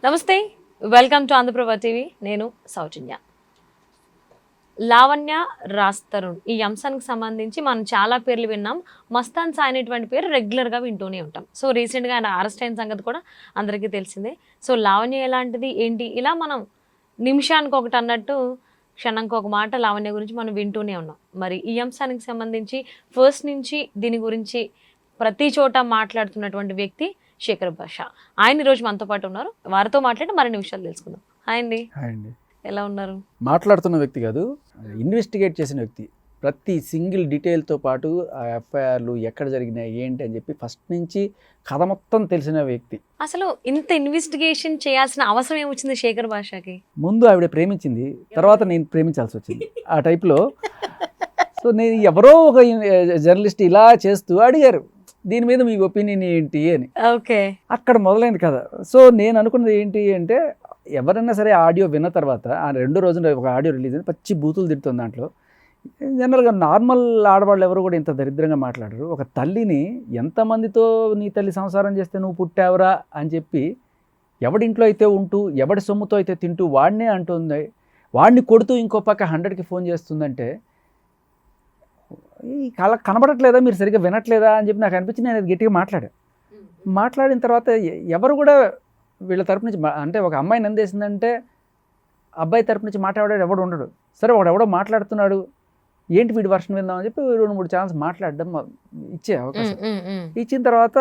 నమస్తే, welcome to Andhraprabha TV. నేను సౌజన్య. లావణ్య రాజ్ తరుణ్ ఈ అంశానికి సంబంధించి మనం చాలా పేర్లు విన్నాం. మస్తాన్ సాయి అనేటువంటి పేరు రెగ్యులర్గా వింటూనే ఉంటాం. సో రీసెంట్గా ఆయన అరెస్ట్ అయిన సంగతి కూడా అందరికీ తెలిసిందే. సో లావణ్య ఎలాంటిది ఏంటి ఇలా మనం నిమిషానికి ఒకటి అన్నట్టు క్షణంకి ఒక మాట లావణ్య గురించి మనం వింటూనే ఉన్నాం. మరి ఈ అంశానికి సంబంధించి ఫస్ట్ నుంచి దీని గురించి ప్రతి చోట మాట్లాడుతున్నటువంటి వ్యక్తి శేఖర్ భాషా. ఆయన ఈరోజు మనతో పాటు ఉన్నారు. వారితో మాట్లాడి మరిన్ని విషయాలు తెలుసుకుందాం. హాయ్ అండి. ఎలా ఉన్నారు? మాట్లాడుతున్న వ్యక్తి కాదు, ఇన్వెస్టిగేట్ చేసిన వ్యక్తి. ప్రతి సింగిల్ డీటెయిల్తో పాటు ఆ ఎఫ్ఐఆర్లు ఎక్కడ జరిగినాయి ఏంటి అని చెప్పి ఫస్ట్ నుంచి కథ మొత్తం తెలిసిన వ్యక్తి. అసలు ఇంత ఇన్వెస్టిగేషన్ చేయాల్సిన అవసరం ఏమొచ్చింది శేఖర్ భాషాకి? ముందు ఆవిడ ప్రేమించింది, తర్వాత నేను ప్రేమించాల్సి వచ్చింది ఆ టైప్లో. సో నేను ఎవరో ఒక జర్నలిస్ట్ ఇలా చేస్తూ అడిగారు, దీని మీద మీ ఒపీనియన్ ఏంటి అని. ఓకే, అక్కడ మొదలైంది కదా. సో నేను అనుకున్నది ఏంటి అంటే, ఎవరైనా సరే ఆడియో విన్న తర్వాత ఆ 2 రోజులు ఒక ఆడియో రిలీజ్ అని పచ్చి బూతులు తిడుతుంది. దాంట్లో జనరల్గా నార్మల్ ఆడవాళ్ళు ఎవరు కూడా ఇంత దరిద్రంగా మాట్లాడరు. ఒక తల్లిని ఎంతమందితో నీ తల్లి సంసారం చేస్తే నువ్వు పుట్టావురా అని చెప్పి ఎవడింట్లో అయితే ఉంటూ ఎవడి సొమ్ముతో అయితే తింటూ వాడినే అంటుంది, వాడిని కొడుతూ ఇంకో పక్క 100కి ఫోన్ చేస్తుందంటే ఈ కనబడట్లేదా, మీరు సరిగ్గా వినట్లేదా అని చెప్పి నాకు అనిపించి నేను అది గట్టిగా మాట్లాడిన తర్వాత ఎవరు కూడా వీళ్ళ తరపు నుంచి అంటే ఒక అమ్మాయిని అందేసిందంటే అబ్బాయి తరపు నుంచి మాట్లాడాడు ఎవడు ఉండడు. సరే ఎవడో మాట్లాడుతున్నాడు, ఏంటి వీడి వర్షన్ విందామని చెప్పి 2-3 ఛాన్స్ మాట్లాడడం ఇచ్చే అవకాశం ఇచ్చిన తర్వాత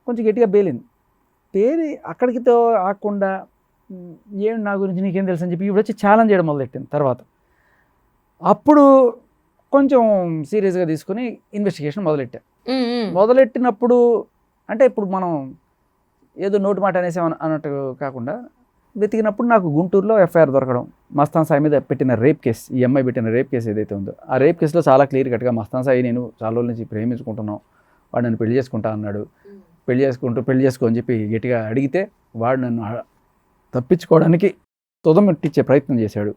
కొంచెం గట్టిగా పేలి అక్కడికితో ఆకుండా ఏం నా గురించి నీకేం తెలుసు అని చెప్పి ఇప్పుడు వచ్చి ఛాలెంజ్ చేయడం మొదలెట్టింది. తర్వాత అప్పుడు కొంచెం సీరియస్గా తీసుకుని ఇన్వెస్టిగేషన్ మొదలెట్టినప్పుడు అంటే ఇప్పుడు మనం ఏదో నోటి మాట అనేసాం అన్నట్టు కాకుండా వెతికినప్పుడు నాకు గుంటూరులో ఎఫ్ఐఆర్ దొరకడం, మస్తాన్ సాయి మీద పెట్టిన రేప్ కేసు, ఈ అమ్మాయి పెట్టిన రేప్ కేసు ఏదైతే ఉందో ఆ రేప్ కేసులో చాలా క్లియర్ కట్గా మస్తాన్ సాయి నేను చాలా రోజుల నుంచి ప్రేమించుకుంటున్నాం, వాడు నన్ను పెళ్లి చేసుకుంటా అన్నాడు, పెళ్లి చేసుకో అని చెప్పి గట్టిగా అడిగితే వాడు నన్ను తప్పించుకోవడానికి తొదమెట్టించే ప్రయత్నం చేశాడు.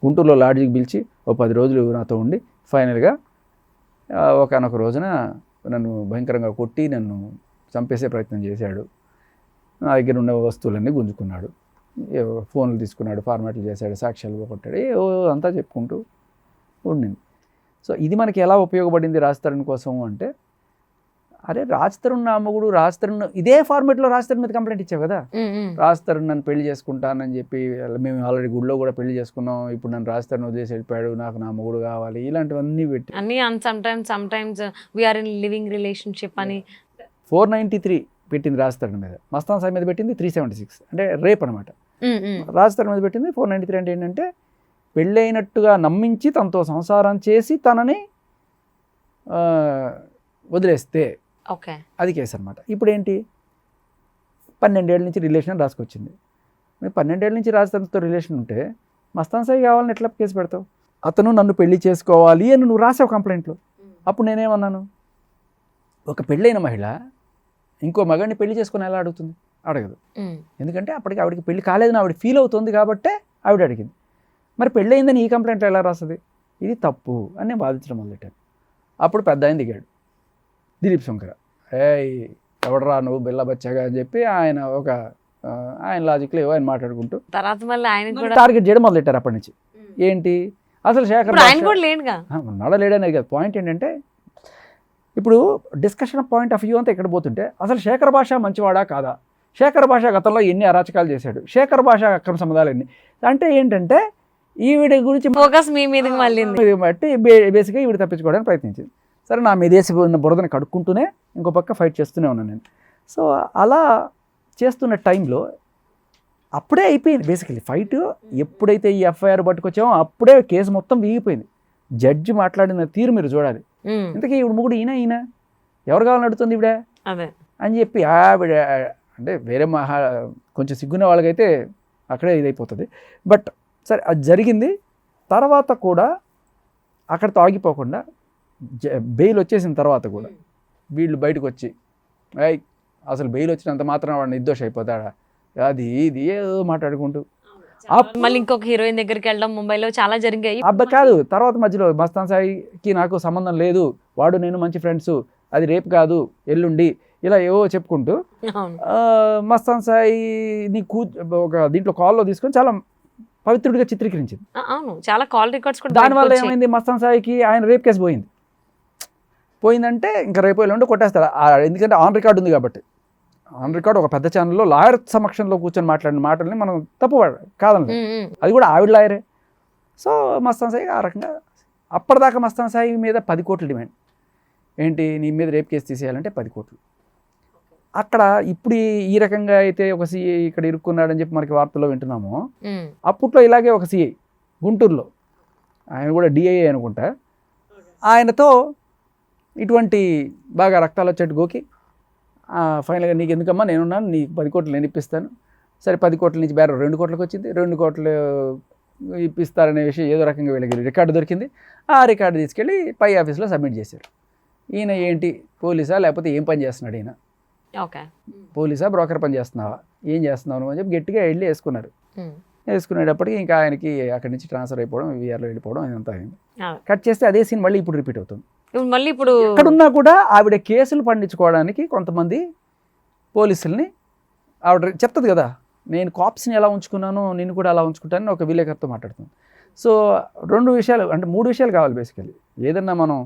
గుంటూరులో లాడ్జికి పిలిచి ఓ 10 రోజులు నాతో ఉండి ఫైనల్గా ఒకనొక రోజున నన్ను భయంకరంగా కొట్టి నన్ను చంపేసే ప్రయత్నం చేశాడు. నా దగ్గర ఉన్న వస్తువులన్నీ గుంజుకున్నాడు, ఫోన్లు తీసుకున్నాడు, ఫార్మాట్లు చేశాడు, సాక్ష్యాలు కొట్టాడు, అంతా చెప్పుకుంటూ ఉండింది. సో ఇది మనకి ఎలా ఉపయోగపడింది రాజ్ తరుణ్ కోసం అంటే, అరే రాజ్ తరుణ్ నా అమ్మగుడు, రాజ్ తరుణ్ ఇదే ఫార్మాట్లో రాజ్ తరుణ్ మీద కంప్లైంట్ ఇచ్చావు కదా, రాజ్ తరుణ్ నన్ను పెళ్లి చేసుకుంటానని చెప్పి మేము ఆల్రెడీ గుడిలో కూడా పెళ్లి చేసుకున్నాం, ఇప్పుడు నన్ను రాజ్ తరుణ్ వదిలేసి వెళ్ళిపోయాడు, నాకు నా అమ్మగుడు కావాలి, ఇలాంటివన్నీ పెట్టి అన్ని sometimes we are in living relationship అని 493 పెట్టింది రాజ్ తరుణ్ మీద. మస్తాన్ సాయి మీద పెట్టింది 376, అంటే రేప్ అనమాట. రాజ్ తరుణ్ మీద పెట్టింది 493. అంటే ఏంటంటే పెళ్ళైనట్టుగా నమ్మించి తనతో సంసారం చేసి తనని వదిలేస్తే అది కేసు అనమాట. ఇప్పుడు ఏంటి, 12 ఏళ్ళ నుంచి రిలేషన్ రాసుకొచ్చింది. 12 ఏళ్ళ నుంచి రాజ్ తరుణ్తో రిలేషన్ ఉంటే మస్తాన్ సాయి కావాలని ఎట్లా కేసు పెడతావు? అతను నన్ను పెళ్లి చేసుకోవాలి అని నువ్వు రాసావు కంప్లైంట్లో. అప్పుడు నేనేమన్నాను, ఒక పెళ్ళైన మహిళ ఇంకో మగాడిని పెళ్లి చేసుకుని ఎలా అడుగుతుంది? అడగదు. ఎందుకంటే అప్పటికి ఆవిడకి పెళ్లి కాలేదని ఆవిడ ఫీల్ అవుతుంది కాబట్టే ఆవిడ అడిగింది. మరి పెళ్ళయిందని ఈ కంప్లైంట్లో ఎలా రాస్తుంది? ఇది తప్పు అని నేను బాధించడం మొదలెట్టాను. అప్పుడు పెద్ద ఆయన దిగాడు, దిలీప్ శంకర, ఎవడరా నువ్వు బిల్ల బచ్చగా అని చెప్పి ఆయన లాజిక్లో ఏవో ఆయన మాట్లాడుకుంటూ తర్వాత మళ్ళీ ఆయన టార్గెట్ చేయడం మొదలెట్టారు. అప్పటి నుంచి ఏంటి అసలు శేఖర్ ఉన్నాడా లేడనేది కాదు, పాయింట్ ఏంటంటే ఇప్పుడు డిస్కషన్ పాయింట్ ఆఫ్ వ్యూ అంతా ఇక్కడ పోతుంటే అసలు శేఖర్ భాషా మంచివాడా కాదా, శేఖర్ భాషా గతంలో ఎన్ని అరాచకాలు చేశాడు, శేఖర్ భాషా అక్రమ సంబంధాలు ఎన్ని, అంటే ఏంటంటే ఈవిడ గురించి ఫోకస్ మీ మీదకి మళ్ళీ బట్టి బేసిక్గా ఈవిడ తప్పించుకోవడానికి ప్రయత్నించింది. సరే నా మీదేసి ఉన్న బురదని కడుక్కుంటూనే ఇంకో పక్క ఫైట్ చేస్తూనే ఉన్నాను నేను. సో అలా చేస్తున్న టైంలో అప్పుడే అయిపోయింది బేసికలీ ఫైట్. ఎప్పుడైతే ఈ ఎఫ్ఐఆర్ పట్టుకొచ్చామో అప్పుడే కేసు మొత్తం వీగిపోయింది. జడ్జి మాట్లాడిన తీరు మీరు చూడాలి. ఇంతకీ ఈవిడ ముగుడు ఈయన ఎవరు కావాలని అడుగుతుంది ఈవిడ అని చెప్పి ఆవిడ అంటే వేరే కొంచెం సిగ్గున్న వాళ్ళకైతే అక్కడే ఇదైపోతుంది. బట్ సరే అది జరిగింది. తర్వాత కూడా అక్కడితో ఆగిపోకుండా బెయిల్ వచ్చేసిన తర్వాత కూడా వీళ్ళు బయటకు వచ్చి అసలు బెయిల్ వచ్చినంత మాత్రం వాడు నిర్దోష అయిపోతాడా, అది ఇది ఏదో మాట్లాడుకుంటూ మళ్ళీ ఇంకొక హీరోయిన్ దగ్గరికి వెళ్ళడం ముంబైలో చాలా జరిగాయి. అబ్బా కాదు, తర్వాత మధ్యలో మస్తాన్ సాయికి నాకు సంబంధం లేదు, వాడు నేను మంచి ఫ్రెండ్స్, అది రేపు కాదు ఎల్లుండి, ఇలా ఏవో చెప్పుకుంటూ అవును. మస్తాన్ సాయి నీ ఒక దీంట్లో కాల్లో తీసుకొని చాలా పవిత్రుడిగా చిత్రీకరించింది. అవును, చాలా కాల్ రికార్డ్స్ కూడా దానివల్ల బయటకు వచ్చాయి. ఏమైంది, మస్తాన్ సాయికి ఆయన రేప్ కేసు పోయిందంటే ఇంకా రేపు ఎల్లుండి కొట్టేస్తారు. ఎందుకంటే ఆన్ రికార్డ్ ఉంది కాబట్టి. ఆన్ రికార్డ్ ఒక పెద్ద ఛానల్లో లాయర్ సమక్షంలో కూర్చొని మాట్లాడిన మాటల్ని మనం తప్పు కాదనలేదు. అది కూడా ఆవిడ లాయరే. సో మస్తాన్ సాయి ఆ రకంగా అప్పటిదాకా మస్తాన్ సాయి మీద 10 కోట్లు డిమాండ్. ఏంటి, నీ మీద రేప్ కేసు తీసేయాలంటే 10 కోట్లు. అక్కడ ఇప్పుడు ఈ రకంగా అయితే ఒక సిఐ ఇక్కడ ఇరుక్కున్నాడని చెప్పి మనకి వార్తల్లో వింటున్నాము. అప్పట్లో ఇలాగే ఒక సిఐ గుంటూరులో, ఆయన కూడా డిఐఏ అనుకుంటా, ఆయనతో ఇటువంటి బాగా రక్తాలు వచ్చేట్టు గోకి ఫైనల్గా నీకు ఎందుకమ్మా నేనున్నాను, నీకు 10 కోట్లు నేను ఇప్పిస్తాను. సరే 10 కోట్ల నుంచి బేరం 2 కోట్లకు వచ్చింది. 2 కోట్లు ఇప్పిస్తారనే విషయం ఏదో రకంగా వీళ్ళకి రికార్డు దొరికింది. ఆ రికార్డు తీసుకెళ్ళి పై ఆఫీస్లో సబ్మిట్ చేశారు. ఈయన ఏంటి పోలీసా లేకపోతే ఏం పని చేస్తున్నాడు ఈయన, పోలీసా బ్రోకర్ పని చేస్తున్నావా, ఏం చేస్తున్నావు అని చెప్పి గట్టిగా వెళ్ళి వేసుకునేటప్పటికి ఇంకా ఆయనకి అక్కడి నుంచి ట్రాన్స్ఫర్ అయిపోవడం, వీఆర్లో వెళ్ళిపోవడం ఇదంతా అయింది. కట్ చేస్తే అదే సీన్ మళ్ళీ ఇప్పుడు రిపీట్ అవుతుంది. మళ్ళీ ఇప్పుడు ఎక్కడున్నా కూడా ఆవిడ కేసులు పండించుకోవడానికి కొంతమంది పోలీసుల్ని ఆవిడ చెప్తుంది కదా, నేను కాప్స్ని ఎలా ఉంచుకున్నాను నిన్ను కూడా అలా ఉంచుకుంటానని ఒక విలేకరుతో మాట్లాడుతుంది. సో 2 విషయాలు అంటే 3 విషయాలు కావాలి బేసికలీ. ఏదన్నా మనం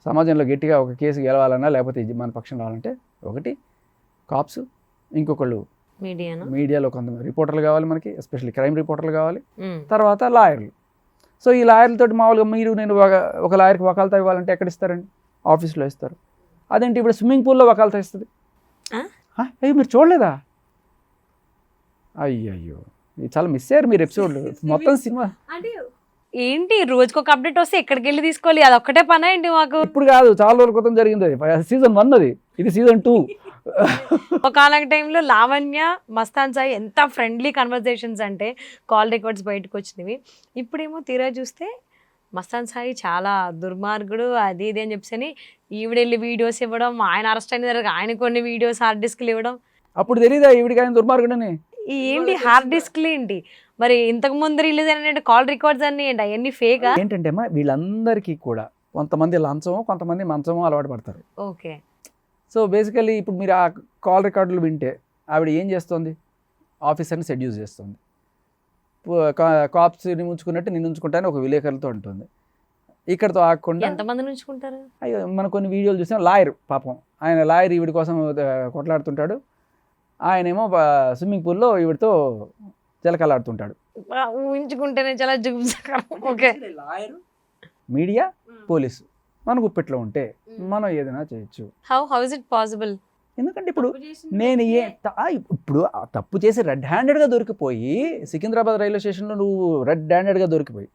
సమాజంలో గట్టిగా ఒక కేసు గెలవాలన్నా లేకపోతే మన పక్షం రావాలంటే, ఒకటి కాప్స్, ఇంకొకళ్ళు మీడియాలో కొంతమంది రిపోర్టర్లు కావాలి మనకి, ఎస్పెషల్లీ క్రైమ్ రిపోర్టర్లు కావాలి, తర్వాత లాయర్లు. సో ఈ లాయర్లతో మామూలుగా నేను ఒక లాయర్కి వకాల్తా ఇవ్వాలంటే ఎక్కడ ఇస్తారండి, ఆఫీస్లో ఇస్తారు. అదేంటి ఇప్పుడు స్విమ్మింగ్ పూల్లో వకాల్తా ఇస్తుంది. అయ్యో మీరు చూడలేదా, అయ్యయ్యో ఇది చాలా మిస్ అయ్యారు మీరు ఎపిసోడ్లు మొత్తం సినిమా. ఏంటి రోజుకి ఒక అప్డేట్ వస్తే ఎక్కడికి వెళ్ళి తీసుకోవాలి, అది ఒక్కటే పని ఏంటి మాకు. ఇప్పుడు కాదు, చాలా రోజుల క్రితం జరిగింది అది. సీజన్ 1 అది, ఇది సీజన్ 2. ఒకనొక టైంలో లావణ్య మస్తాన్ సాయి ఎంత ఫ్రెండ్లీ కన్వర్జేషన్స్ అంటే కాల్ రికార్డ్స్ బయటకు వచ్చినవి. ఇప్పుడేమో తీరా చూస్తే మస్తాన్ సాయి చాలా దుర్మార్గుడు అది ఇది అని చెప్పని ఈవిడ వెళ్ళి వీడియోస్ ఇవ్వడం, ఆయన అరెస్ట్ అయిన తర్వాత ఆయన కొన్ని వీడియోస్ హార్డ్ డిస్క్లు ఇవ్వడం. అప్పుడు తెలీదా ఈవిడికి ఆయన దుర్మార్గుడని? ఏంటి హార్డ్ డిస్క్లు ఏంటి మరి, ఇంతకు ముందు రిలీజ్ అయిన కాల్ రికార్డ్స్ అన్ని ఏంటి, అవన్నీ ఫేకా? ఏంటంటే అమ్మా వీళ్ళందరికీ కూడా కొంతమంది లంచమో కొంతమంది మంచమో అలవాటు పడతారు. ఓకే. సో బేసికలీ ఇప్పుడు మీరు ఆ కాల్ రికార్డులు వింటే ఆవిడ ఏం చేస్తుంది, ఆఫీసర్ని సెడ్యూస్ చేస్తుంది. కాప్స్ని ఉంచుకున్నట్టు నేను ఉంచుకుంటాను ఒక విలేకరులతో ఉంటుంది. ఇక్కడతో ఆగకుండా ఎంతమందిని ఉంచుకుంటారు. అయ్యో మనం కొన్ని వీడియోలు చూసాం, లాయర్ పాపం ఆయన లాయర్ ఈవిడ కోసం కొట్లాడుతుంటాడు, ఆయనేమో స్విమ్మింగ్ పూల్లో ఈవిడతో చిలకలాడుతుంటాడు. ఊహించుకుంటేనే చాలా ఓకే. మీడియా పోలీసు మన గుప్పెట్లో ఉంటే మనం ఏదైనా చేయొచ్చు. How is it possible? ఎందుకంటే ఇప్పుడు నేను ఇప్పుడు తప్పు చేసి రెడ్ హ్యాండెడ్గా దొరికిపోయి సికింద్రాబాద్ రైల్వే స్టేషన్లో నువ్వు రెడ్ హ్యాండెడ్గా దొరికిపోయి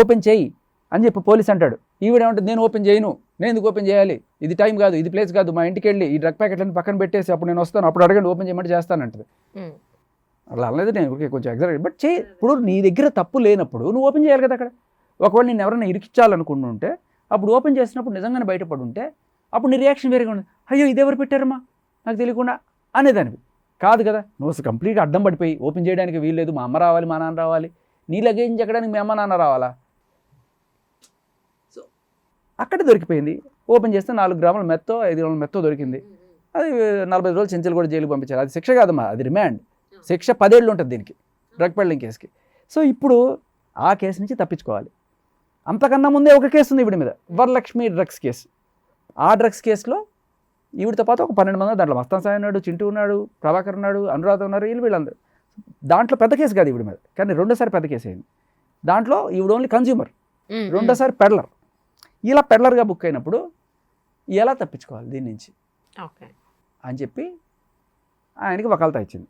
ఓపెన్ చేయి అని చెప్పి పోలీస్ అంటాడు. ఈవిడేమంటుంది, నేను ఓపెన్ చేయను, నేను ఎందుకు ఓపెన్ చేయాలి, ఇది టైం కాదు, ఇది ప్లేస్ కాదు, మా ఇంటికి వెళ్ళి ఈ డ్రగ్ ప్యాకెట్లను పక్కన పెట్టేసి అప్పుడు నేను వస్తాను, అప్పుడు అడగండి ఓపెన్ చేయమంటే చేస్తానంటది. అలా అనలేదు నేను, కొంచెం ఎగ్జాక్ట్ బట్ చేయి. ఇప్పుడు నీ దగ్గర తప్పు లేనప్పుడు నువ్వు ఓపెన్ చేయాలి కదా. అక్కడ ఒకవేళ నేను ఎవరైనా ఇరికించాలనుకుంటుంటే అప్పుడు ఓపెన్ చేసినప్పుడు నిజంగానే బయటపడి ఉంటే అప్పుడు నీ రియాక్షన్ వేరేగా ఉండదు. అయ్యో ఇదెవరు పెట్టారమ్మా నాకు తెలియకుండా అనేదానివి కాదు కదా. నువ్వు అసలు కంప్లీట్గా అడ్డం పడిపోయి ఓపెన్ చేయడానికి వీల్లేదు, మా అమ్మ రావాలి మా నాన్న రావాలి, నీ లగేజ్ ఎక్కడానికి మీ అమ్మ నాన్న రావాలా. సో అక్కడ దొరికిపోయింది. ఓపెన్ చేస్తే 4 గ్రాముల మెత్తో 5 గ్రాముల మెత్తో దొరికింది. అది 45 రోజులు చెంచలు కూడా జైలుకి పంపించారు. అది శిక్ష కాదమ్మా, అది రిమాండ్. శిక్ష 10 ఏళ్ళు ఉంటుంది దీనికి, డ్రగ్ పెడ్లింగ్ కేసుకి. సో ఇప్పుడు ఆ కేసు నుంచి తప్పించుకోవాలి. అంతకన్నా ముందే ఒక కేసు ఉంది ఈవిడ మీద, వరలక్ష్మి డ్రగ్స్ కేసు. ఆ డ్రగ్స్ కేసులో ఈవిడితో పాటు ఒక 12 మంది, దాంట్లో మస్తాన్ సాయి ఉన్నాడు, చింటూ ఉన్నాడు, ప్రభాకర్ ఉన్నాడు, అనురాధ ఉన్నారు, వీళ్ళందరూ. దాంట్లో పెద్ద కేసు కాదు ఈవిడ మీద, కానీ 2సారి పెద్ద కేసు అయింది. దాంట్లో ఈవిడ ఓన్లీ కన్జ్యూమర్, 2సారి పెడ్లర్. ఇలా పెడ్లర్గా బుక్ అయినప్పుడు ఎలా తప్పించుకోవాలి దీని నుంచి అని చెప్పి ఆయనకి వకాల్తా ఇచ్చింది.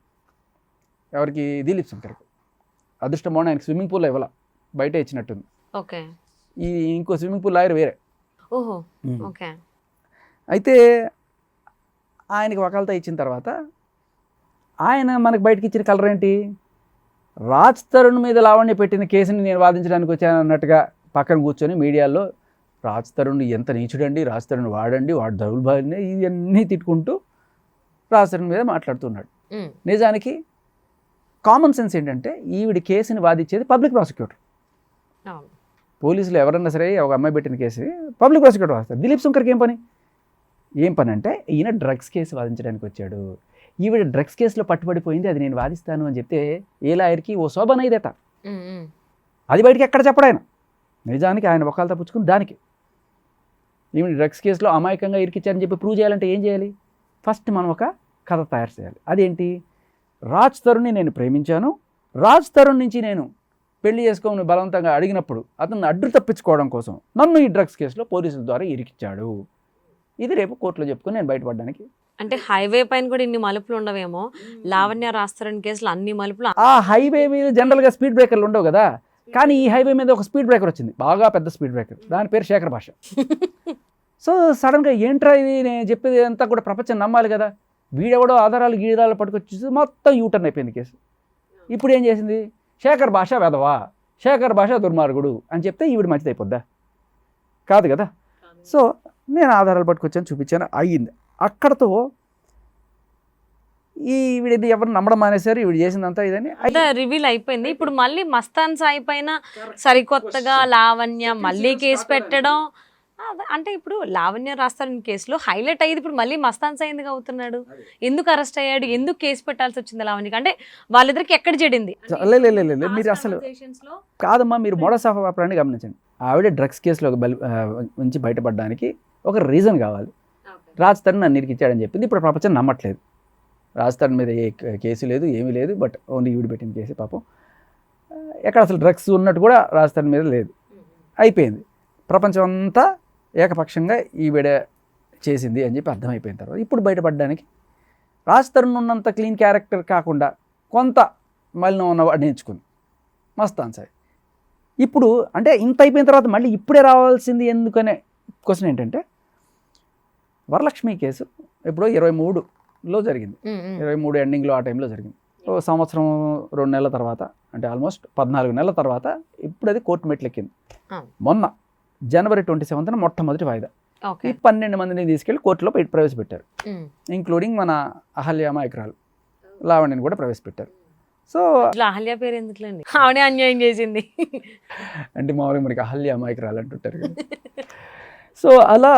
ఎవరికి? దిలీప్ శంకర్కి. అదృష్టం ఆయనకి స్విమ్మింగ్ పూల్లో ఇవ్వాల, బయట ఇచ్చినట్టుంది. ఓకే. ఈ ఇంకో స్విమ్మింగ్ పూల్ లాయర్ వేరే. ఓహో ఓకే. అయితే ఆయనకి వకాల్తా ఇచ్చిన తర్వాత ఆయన మనకు బయటకి ఇచ్చిన కలర్ ఏంటి, రాజ్ తరుణ్ మీద లావణ్య పెట్టిన కేసుని నేను వాదించడానికి వచ్చాను అన్నట్టుగా పక్కన కూర్చొని మీడియాలో రాజ్ తరుణ్ ఎంత నీచుడండి, రాజ్ తరుణ్ వాడండి, వాడు దౌర్భాగ్యం, ఇవన్నీ తిట్టుకుంటూ రాజ్ తరుణ్ మీద మాట్లాడుతున్నాడు. నిజానికి కామన్ సెన్స్ ఏంటంటే ఈవిడ కేసుని వాదించేది పబ్లిక్ ప్రాసిక్యూటర్. పోలీసులు ఎవరన్నా సరే ఒక అమ్మాయి పెట్టిన కేసు పబ్లిక్ ప్రాసిక్యూటర్ వాస్తారు. దిలీప్ శంకర్కి ఏం పని? ఏం పని అంటే ఈయన డ్రగ్స్ కేసు వాదించడానికి వచ్చాడు, ఈవిడ డ్రగ్స్ కేసులో పట్టుబడిపోయింది, అది నేను వాదిస్తాను అని చెప్తే ఏ లాయర్కి ఓ శోభనైదేట. అది బయటికి ఎక్కడ చెప్పడు ఆయన, నిజానికి ఆయన ఒకళ్ళు తప్పించుకుని దానికి ఈవిడ డ్రగ్స్ కేసులో అమాయకంగా ఇరికిచ్చారని చెప్పి ప్రూవ్ చేయాలంటే ఏం చేయాలి? ఫస్ట్ మనం ఒక కథ తయారు చేయాలి. అదేంటి? రాజ్ తరుణ్ని నేను ప్రేమించాను, రాజ్ తరుణ్ నుంచి నేను పెళ్లి చేసుకోమని బలవంతంగా అడిగినప్పుడు అతను అడ్డు తప్పించుకోవడం కోసం నన్ను ఈ డ్రగ్స్ కేసులో పోలీసుల ద్వారా ఇరికిచ్చాడు. ఇది రేపు కోర్టులో చెప్పుకొని నేను బయటపడడానికి. అంటే హైవే పైన కూడా ఇన్ని మలుపులు ఉండవేమో, లావణ్య రాస్తారని కేసులో అన్ని మలుపులు. ఆ హైవే మీద జనరల్గా స్పీడ్ బ్రేకర్లు ఉండవు కదా, కానీ ఈ హైవే మీద ఒక స్పీడ్ బ్రేకర్ వచ్చింది, బాగా పెద్ద స్పీడ్ బ్రేకర్, దాని పేరు శేఖర్ భాష. సో సడన్గా ఏంట్రా ఇది, నేను చెప్పేది అంతా కూడా ప్రపంచం నమ్మాలి కదా, వీడెవడో ఆధారాలు గీడాలు పట్టుకొచ్చి మొత్తం యూటర్న్ అయిపోయింది కేసు. ఇప్పుడు ఏం చేసింది? శేఖర్ భాష వెధవా, శేఖర్ భాష దుర్మార్గుడు అని చెప్తే ఈవిడ మంచిది అయిపోద్దా? కాదు కదా. సో నేను ఆధారాలు పట్టుకొచ్చాను, చూపించాను, అయ్యింది. అక్కడతో ఈవిడ ఎవరు నమ్మడం మానేశారు, ఈవిడ చేసిందంతా ఇదని రివీల్ అయిపోయింది. ఇప్పుడు మళ్ళీ మస్తాన్ సాయి పైన సరికొత్తగా లావణ్య మళ్ళీ కేసు పెట్టడం, అంటే ఇప్పుడు లావణ్య రాస్తారని కేసులో హైలైట్ అయ్యేది ఇప్పుడు మళ్ళీ మస్తాన్ సాయి ఎందుకు అవుతున్నాడు, ఎందుకు అరెస్ట్ అయ్యాడు, ఎందుకు కేసు పెట్టాల్సి వచ్చింది లావణ్యకి? అంటే వాళ్ళిద్దరికి ఎక్కడ చెడింది? మీరు అసలు కాదమ్మా, మీరు మోడస్ ఆఫ్ ఆపరేటర్ని గమనించండి. ఆవిడ డ్రగ్స్ కేసులో నుంచి బయటపడడానికి ఒక రీజన్ కావాలి. రాజ్ తరుణ్ నన్ను ఇరికిచ్చాడని చెప్పింది, ఇప్పుడు ప్రపంచం నమ్మట్లేదు. రాజ్ తరుణ్ మీద ఏ కేసు లేదు, ఏమీ లేదు, బట్ ఓన్లీ ఈవిడ పెట్టిన కేసు. పాపం ఎక్కడ అసలు డ్రగ్స్ ఉన్నట్టు కూడా రాజ్ తరుణ్ మీద లేదు. అయిపోయింది, ప్రపంచం అంతా ఏకపక్షంగా ఈవిడ చేసింది అని చెప్పి అర్థమైపోయిన తర్వాత ఇప్పుడు బయటపడడానికి రాజ్ తరుణ్ ఉన్నంత క్లీన్ క్యారెక్టర్ కాకుండా కొంత మలినం ఉన్నవాడు నేర్చుకుంది మస్తాన్ సాయి. ఇప్పుడు అంటే ఇంత అయిపోయిన తర్వాత మళ్ళీ ఇప్పుడే రావాల్సింది ఎందుకనే క్వశ్చన్ ఏంటంటే, వరలక్ష్మి కేసు ఇప్పుడు 23లో జరిగింది, 23 ఎండింగ్లో ఆ టైంలో జరిగింది. సంవత్సరం 2 నెలల తర్వాత, అంటే ఆల్మోస్ట్ 14 నెలల తర్వాత ఇప్పుడు అది కోర్టు మెట్లెక్కింది. మొన్న జనవరి 27న మొట్టమొదటి వాయిదా. ఈ 12 మందిని తీసుకెళ్లి కోర్టులో ప్రవేశపెట్టారు, ఇంక్లూడింగ్ మన అహల్య అమాయకురాలు లావణ్యని కూడా ప్రవేశపెట్టారు. సో అహల్య పేరు ఎందుకులేండి, ఆవిడే అన్యాయం చేసింది అంటే మామూలుగా మనకి అహల్య అమాయకురాలు అంటుంటారు కదా. సో అలా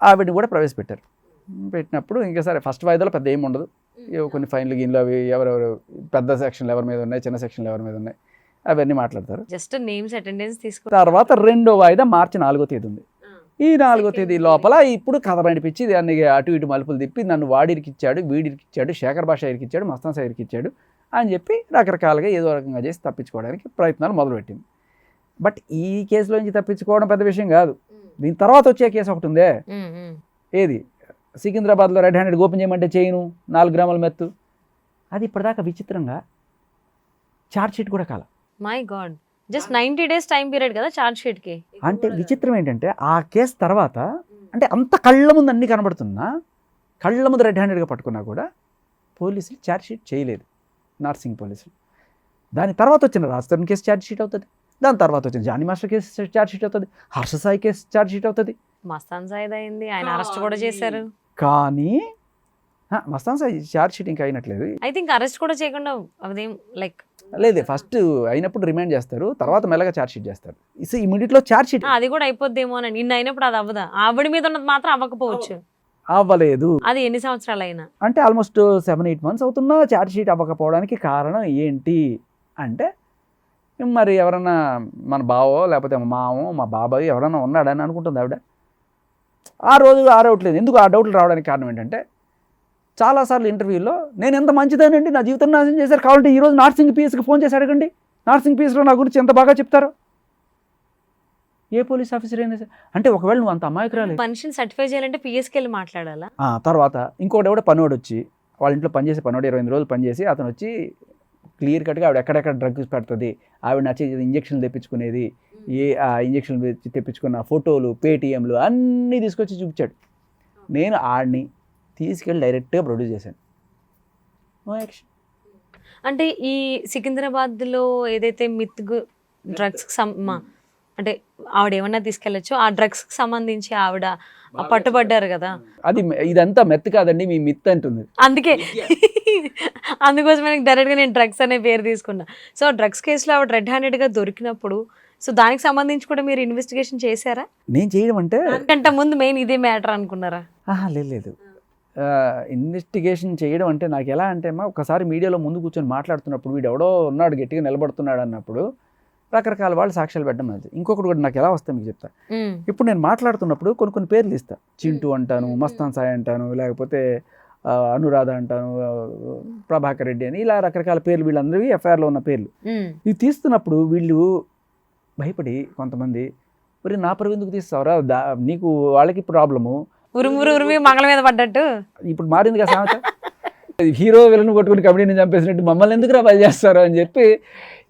ఆవిడని కూడా ప్రవేశపెట్టారు. పెట్టినప్పుడు ఇంకా సరే ఫస్ట్ వాయిదాలో పెద్ద ఏమి ఉండదు, కొన్ని ఫైన్లు గిన్లు అవి ఎవరెవరు పెద్ద సెక్షన్లు ఎవరి మీద ఉన్నాయి, చిన్న సెక్షన్లు ఎవరి మీద ఉన్నాయి అవన్నీ మాట్లాడతారు. జస్ట్ నేమ్స్ అటెండెన్స్ తీసుకు తర్వాత 2వ వాయిదా మార్చి 4వ తేదీ ఉంది. ఈ 4వ తేదీ లోపల ఇప్పుడు కథ బయటపించి దాన్ని అటు ఇటు మలుపులు తిప్పి నన్ను వాడిరికిచ్చాడు, వీడిరికిచ్చాడు, శేఖర్ భాష ఇరికిచ్చాడు, మస్తాన్ సాయి ఇరికిచ్చాడు అని చెప్పి రకరకాలుగా ఏదో రకంగా చేసి తప్పించుకోవడానికి ప్రయత్నాలు మొదలుపెట్టింది. బట్ ఈ కేసులో నుంచి తప్పించుకోవడం పెద్ద విషయం కాదు. దీని తర్వాత వచ్చే కేసు ఒకటి ఉందే, ఏది సికింద్రాబాద్లో రెడ్ హ్యాండెడ్ ఓపెన్ చేయమంటే చేయను 4 గ్రాముల మెత్తు, అది ఇప్పటిదాకా విచిత్రంగా ఛార్జ్ షీట్ కూడా కాల. My God, just 90 days time period కదా ఛార్జ్ షీట్కి. అంటే విచిత్రం ఏంటంటే ఆ కేసు తర్వాత అంటే అంత కళ్ళ ముందు అన్నీ కనబడుతున్నా, కళ్ళ ముందు రెడ్ హ్యాండెడ్గా పట్టుకున్నా కూడా పోలీసులు ఛార్జ్ షీట్ చేయలేదు, నార్సింగ్ పోలీసులు. దాని తర్వాత వచ్చిన Raj Tarun case charge sheet అవుతుంది, దాని తర్వాత వచ్చిన Jani master case charge sheet అవుతుంది, Harsha Sai case charge sheet అవుతుంది, మస్తాన్ సాయి అయింది, ఆయన అరెస్ట్ కూడా చేశారు. కానీ మస్తాన్ సాయి ఛార్జ్ షీట్ ఇంకా అయినట్లేదు. ఐ థింక్ అరెస్ట్ కూడా చేయకుండా అదేం లైక్ లేదు, ఫస్ట్ అయినప్పుడు రిమైండ్ చేస్తారు, తర్వాత మెల్లగా ఛార్జ్ షీట్ చేస్తారు. ఇమీడియట్లో ఛార్జ్ షీట్ అది కూడా అయిపోద్దేమో అని నిన్న అయినప్పుడు అది అవ్వదా, ఆవిడ మీద ఉన్నది మాత్రం అవ్వకపోవచ్చు. అవ్వలేదు, అది ఎన్ని సంవత్సరాలు అయినా అంటే ఆల్మోస్ట్ 7-8 months అవుతున్నా ఛార్జ్ షీట్ అవ్వకపోవడానికి కారణం ఏంటి అంటే, మరి ఎవరన్నా మన బావో లేకపోతే మా మామో మా బాబాయ్ ఎవరన్నా ఉన్నాడని అనుకుంటుంది ఆవిడ. ఆ రోజు ఆ డౌట్ లేదు. ఎందుకు ఆ డౌట్లు రావడానికి కారణం ఏంటంటే, చాలాసార్లు ఇంటర్వ్యూలో నేను ఎంత మంచిదేనండి, నా జీవితం నాశనం చేశారు, కావాలంటే ఈరోజు నార్సింగ్ పిఎస్కి ఫోన్ చేసి అడగండి, నార్సింగ్ పిఎస్లో నా గురించి ఎంత బాగా చెప్తారో. ఏ పోలీస్ ఆఫీసర్ అయినా సరే, అంటే ఒకవేళ నువ్వు అంత అమాయకురాలు, మనిషిని సర్టిఫై చేయాలంటే పిఎస్కి వెళ్ళి మాట్లాడాలా. తర్వాత ఇంకోటి కూడా పనివాడు వచ్చి వాళ్ళ ఇంట్లో పనిచేసే పనివాడు 28 రోజులు పనిచేసి అతను వచ్చి క్లియర్ కట్గా ఆవిడ ఎక్కడెక్కడ డ్రగ్స్ పెడుతుంది, ఆవిడ నచ్చి ఇంజక్షన్లు తెప్పించుకునేది, ఆ ఇంజక్షన్లు తెప్పించుకున్న ఫోటోలు, పేటీఎంలు అన్నీ తీసుకొచ్చి చూపించాడు. నేను ఆడిని తీసుకెళ్ళి డైరెక్ట్గా ప్రొడ్యూస్ చేశాను. No action. అంటే ఈ సికింద్రాబాద్లో ఏదైతే మిత్ డ్రగ్స్కి అంటే ఆవిడ ఏమన్నా తీసుకెళ్ళచ్చు, ఆ డ్రగ్స్కి సంబంధించి ఆవిడ పట్టుబడ్డారు కదా, అది ఇదంతా మెత్ కాదండి, మీ మిత్ అంటుంది. అందుకే అందుకోసమే డైరెక్ట్గా నేను డ్రగ్స్ అనే పేరు తీసుకున్నా. సో డ్రగ్స్ కేసులో ఆవిడ రెడ్ హ్యాండెడ్గా దొరికినప్పుడు సో దానికి సంబంధించి కూడా మీరు ఇన్వెస్టిగేషన్ చేశారా? నేను చేయడం అంటే దానికంటే ముందు మెయిన్ ఇదే మ్యాటర్ అనుకున్నారా? లేదు ఇన్వెస్టిగేషన్ చేయడం అంటే నాకు ఎలా అంటే ఒకసారి మీడియాలో ముందు కూర్చొని మాట్లాడుతున్నప్పుడు వీడు ఎవడో ఉన్నాడు గట్టిగా నిలబడుతున్నాడు అన్నప్పుడు రకరకాల వాళ్ళు సాక్ష్యాలు పెట్టడం అది. ఇంకొకటి కూడా నాకు ఎలా వస్తాయి మీకు చెప్తా. ఇప్పుడు నేను మాట్లాడుతున్నప్పుడు కొన్ని పేర్లు ఇస్తా. చింటూ అంటాను, మస్తాన్ సాయి అంటాను, లేకపోతే అనురాధ అంటాను, ప్రభాకర్ రెడ్డి అని, ఇలా రకరకాల పేర్లు వీళ్ళందరివి ఎఫ్ఐఆర్లో ఉన్న పేర్లు. ఇవి తీస్తున్నప్పుడు వీళ్ళు భయపడి కొంతమంది మరి నా పరువు ఎందుకు తీస్తావురా, నీకు వాళ్ళకి ప్రాబ్లము, ఉరుమి మంగళ మీద పడ్డట్టు ఇప్పుడు మారింది కదా సామెత, హీరో విలన్ కొట్టుకుని కమెడీని చంపేసినట్టు మమ్మల్ని ఎందుకు బలి చేస్తారు అని చెప్పి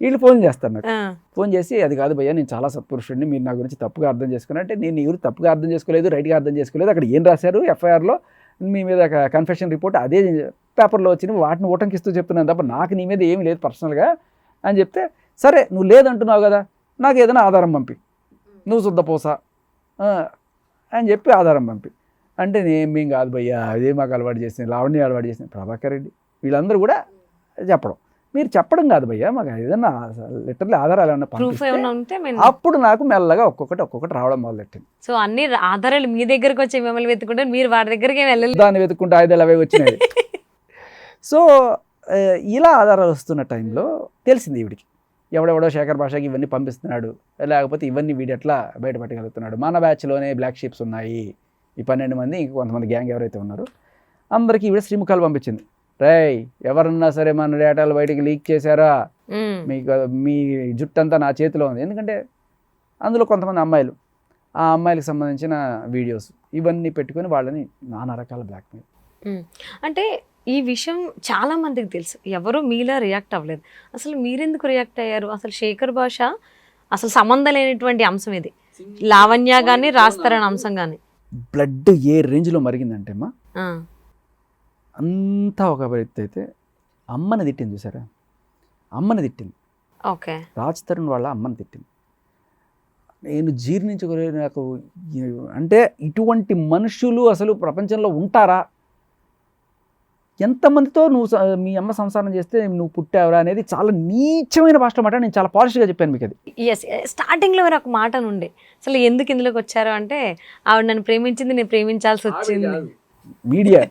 వీళ్ళు ఫోన్ చేస్తారు నాకు. ఫోన్ చేసి అది కాదు భయ్యా నేను చాలా సత్పురుషుడిని, మీరు నా గురించి తప్పుగా అర్థం చేసుకున్నా అంటే నేను ఎవరు తప్పుగా అర్థం చేసుకోలేదు, రైట్గా అర్థం చేసుకోలేదు, అక్కడ ఏం రాశారు ఎఫ్ఐఆర్లో మీ మీద కన్ఫెషన్ రిపోర్ట్ అదే పేపర్లో వచ్చిన వాటిని ఓటంకిస్తూ చెప్తున్నాను తప్ప నాకు నీ మీద ఏమీ లేదు పర్సనల్గా అని చెప్తే, సరే నువ్వు లేదంటున్నావు కదా నాకు ఏదైనా ఆధారం పంపి, నువ్వు శుద్ధపోసా అని చెప్పి ఆధారం పంపి అంటే మేము కాదు భయ్యా అదే మాకు అలవాటు చేసింది, లావణ్య అలవాటు చేసింది, ప్రభాకర్ రెడ్డి వీళ్ళందరూ కూడా చెప్పడం. మీరు చెప్పడం కాదు భయ్యా మాకు ఏదన్నా లిటరల్లీ ఆధారాలు ఏమన్నా పంపిస్తే అప్పుడు నాకు మెల్లగా ఒక్కొక్కటి రావడం మొదలెట్టింది. సో అన్ని ఆధారాలు మీ దగ్గరకు వచ్చి మిమ్మల్ని వెతుకుంటే మీరు వాడి దగ్గరికి వెళ్ళలేదు, దాన్ని వెతుక్కుంటే ఆయుధాలు అవే వచ్చినాయి. సో ఇలా ఆధారాలు వస్తున్న టైంలో తెలిసింది ఈవిడికి ఎవడెవడో శేఖర్ భాషకి ఇవన్నీ పంపిస్తున్నాడు, లేకపోతే ఇవన్నీ వీడు ఎట్లా బయటపెట్టగలుగుతున్నాడు, మన బ్యాచ్లోనే బ్లాక్ షీప్స్ ఉన్నాయి ఈ 12 మంది, ఇంక కొంతమంది గ్యాంగ్ ఎవరైతే ఉన్నారో అందరికీ ఈవిడ శ్రీముఖాలు పంపించింది. రేయ్ ఎవరన్నా సరే మన డేటాలు బయటికి లీక్ చేశారా, మీ జుట్టంతా నా చేతిలో ఉంది. ఎందుకంటే అందులో కొంతమంది అమ్మాయిలు, ఆ అమ్మాయిలకు సంబంధించిన వీడియోస్ ఇవన్నీ పెట్టుకొని వాళ్ళని నానా రకాల బ్లాక్మెయిల్. అంటే ఈ విషయం చాలా మందికి తెలుసు, ఎవరు మీలా రియాక్ట్ అవ్వలేదు. అసలు మీరెందుకు రియాక్ట్ అయ్యారు? అసలు శేఖర్ భాష అసలు సంబంధం లేనటువంటి అంశం ఇది, లావణ్య కానీ రాస్తారని అంశం కానీ. బ్లడ్ ఏ రేంజ్లో మరిగిందంటే అమ్మా అంతా ఒక వ్యక్తి అయితే అమ్మని తిట్టింది చూసారా, అమ్మని తిట్టింది. ఓకే, రాజ్ తరుణ్ వాళ్ళ అమ్మని తిట్టింది. నేను జీర్ణించుకోలేదు. నాకు అంటే ఇటువంటి మనుషులు అసలు ప్రపంచంలో ఉంటారా, ఎంతమందితో నువ్వు మీ అమ్మ సంసారం చేస్తే నువ్వు పుట్టావురా అనేది చాలా నీచమైన భాషలో మాట. నేను చాలా పాలిష్గా చెప్పాను మీకు అది. ఎస్, స్టార్టింగ్లో మీరు ఒక మాట నుండి అసలు ఎందుకు ఇందులోకి వచ్చారు అంటే ఆవిడ నన్ను ప్రేమించింది, నేను ప్రేమించాల్సి వచ్చింది. మీడియా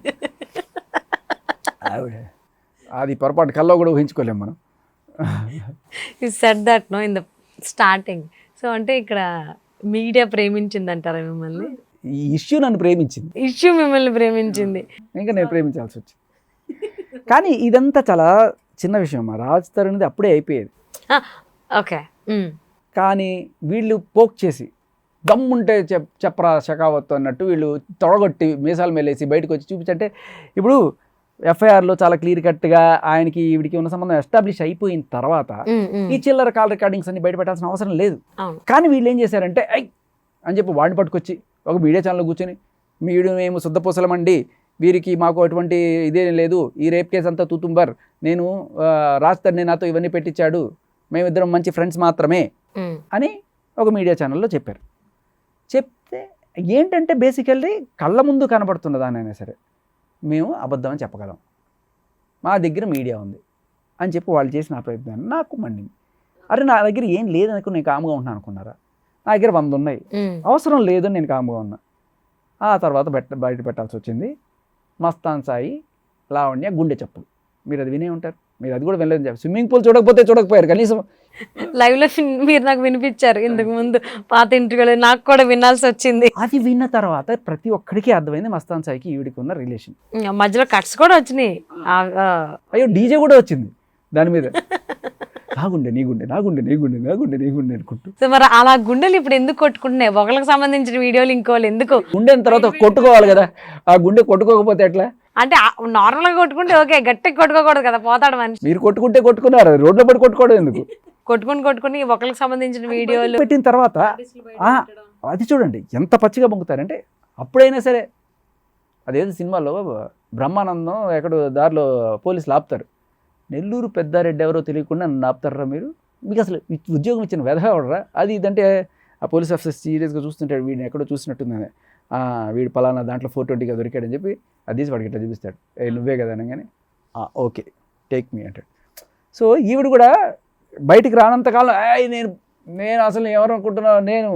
అది పొరపాటు కల్లో కూడా ఊహించుకోలేము మనం. You said that no in the starting. So అంటే ఇక్కడ మీడియా ప్రేమించింది అంటారా మిమ్మల్ని? ఈ ఇష్యూ నన్ను ప్రేమించింది, ఇష్యూ మిమ్మల్ని ప్రేమించింది, ఇంకా నేను ప్రేమించాల్సి వచ్చింది. కానీ ఇదంతా చాలా చిన్న విషయం. మా రాజ్ తరుణ్ది అప్పుడే అయిపోయేది. ఓకే, కానీ వీళ్ళు పోక్ చేసి దమ్ముంటే చెప్పరా షకావత్తు అన్నట్టు వీళ్ళు తొడగొట్టి మీసాలు మేలేసి బయటకు వచ్చి చూపించంటే, ఇప్పుడు ఎఫ్ఐఆర్లో చాలా క్లియర్ కట్గా ఆయనకి ఈవిడికి ఉన్న సంబంధం ఎస్టాబ్లిష్ అయిపోయిన తర్వాత ఈ చిల్లర కాల్ రికార్డింగ్స్ అన్ని బయట పెట్టాల్సిన అవసరం లేదు. కానీ వీళ్ళు ఏం చేశారంటే అని చెప్పి వాడిని పట్టుకొచ్చి ఒక మీడియా ఛానల్లో కూర్చొని వీడు మేము శుద్ధపూసలమండి, వీరికి మాకు అటువంటి ఇదేం లేదు, ఈ రేప్ కేసు అంతా తూతుంబర్, నేను రాజ్ తరుణ్ నాతో ఇవన్నీ పెట్టించాడు, మేమిద్దరం మంచి ఫ్రెండ్స్ మాత్రమే అని ఒక మీడియా ఛానల్లో చెప్పారు. చెప్తే ఏంటంటే బేసికల్లీ కళ్ళ ముందు కనబడుతున్న దానైనా సరే మేము అబద్ధం అని చెప్పగలం, మా దగ్గర మీడియా ఉంది అని చెప్పి వాళ్ళు చేసిన ప్రయత్నాన్ని నాకు మండింది. అరే నా దగ్గర ఏం లేదనుకుని నేను కాముగా ఉంటున్నాను అనుకున్నారా, నా దగ్గర 100 ఉన్నాయి, అవసరం లేదని నేను కాముగా ఉన్నా. ఆ తర్వాత బయట పెట్టాల్సి వచ్చింది మస్తాన్ సాయి లావణ్య గుండె చప్పుడు. మీరు అది వినే ఉంటారు, మీరు అది కూడా వినలేదు చెప్పి. స్విమ్మింగ్ పూల్ చూడకపోయారు కనీసం. లైవ్లో మీరు నాకు వినిపించారు ఇంతకు ముందు పాత ఇంటర్వ్యూలో, నాకు కూడా వినాల్సి వచ్చింది. అది విన్న తర్వాత ప్రతి ఒక్కడికి అర్థమైంది మస్తాన్ సాయికి ఈవిడికి ఉన్న రిలేషన్. మధ్యలో కట్స్ కూడా వచ్చినాయి, అయ్యో డీజే కూడా వచ్చింది దాని మీద, నా గుండె నీ గుండె, నా గుండె నీ గుండె, నా గుండె నీ గుండె అనుకుంటూ. సో మరి అలా గుండెలు ఇప్పుడు ఎందుకు కొట్టుకుంటున్నాయి? ఒకళ్ళకి సంబంధించిన వీడియోలు ఇంకోళ్ళు ఎందుకు? గుండె తర్వాత కొట్టుకోవాలి కదా, ఆ గుండె కొట్టుకోకపోతే ఎట్లా? అంటే నార్మల్గా కొట్టుకుంటే ఓకే, గట్టిగా కొట్టుకోకూడదు కదా, పోతాడు మనిషి. మీరు కొట్టుకున్నారు, రోడ్లో పడి కొట్టుకోవడం ఎందుకు? కొట్టుకుని ఒకళ్ళకి సంబంధించిన వీడియోలు పెట్టిన తర్వాత అది చూడండి ఎంత పచ్చిగా పొంగుతారంటే. అప్పుడైనా సరే అదేదో సినిమాలో బ్రహ్మానందం ఎక్కడో దారిలో పోలీసులు ఆపుతారు, నెల్లూరు పెద్దారెడ్డి ఎవరో తెలియకుండా నన్ను ఆపుతారా మీరు, మీకు అసలు ఉద్యోగం ఇచ్చిన వెధవడరా అది ఇదంటే ఆ పోలీస్ ఆఫీసర్ సీరియస్గా చూస్తుంటాడు, వీడిని ఎక్కడో చూసినట్టుందని, వీడు పలానా దాంట్లో 420గా దొరికాడని చెప్పి అది వాడికి ఇట్లా చూపిస్తాడు, నువ్వే కదా అనగానే ఓకే టేక్ మీ అంటాడు. సో ఈవిడ కూడా బయటికి రానంతకాలం నేను నేను అసలు ఎవరు అనుకుంటున్నా, నేను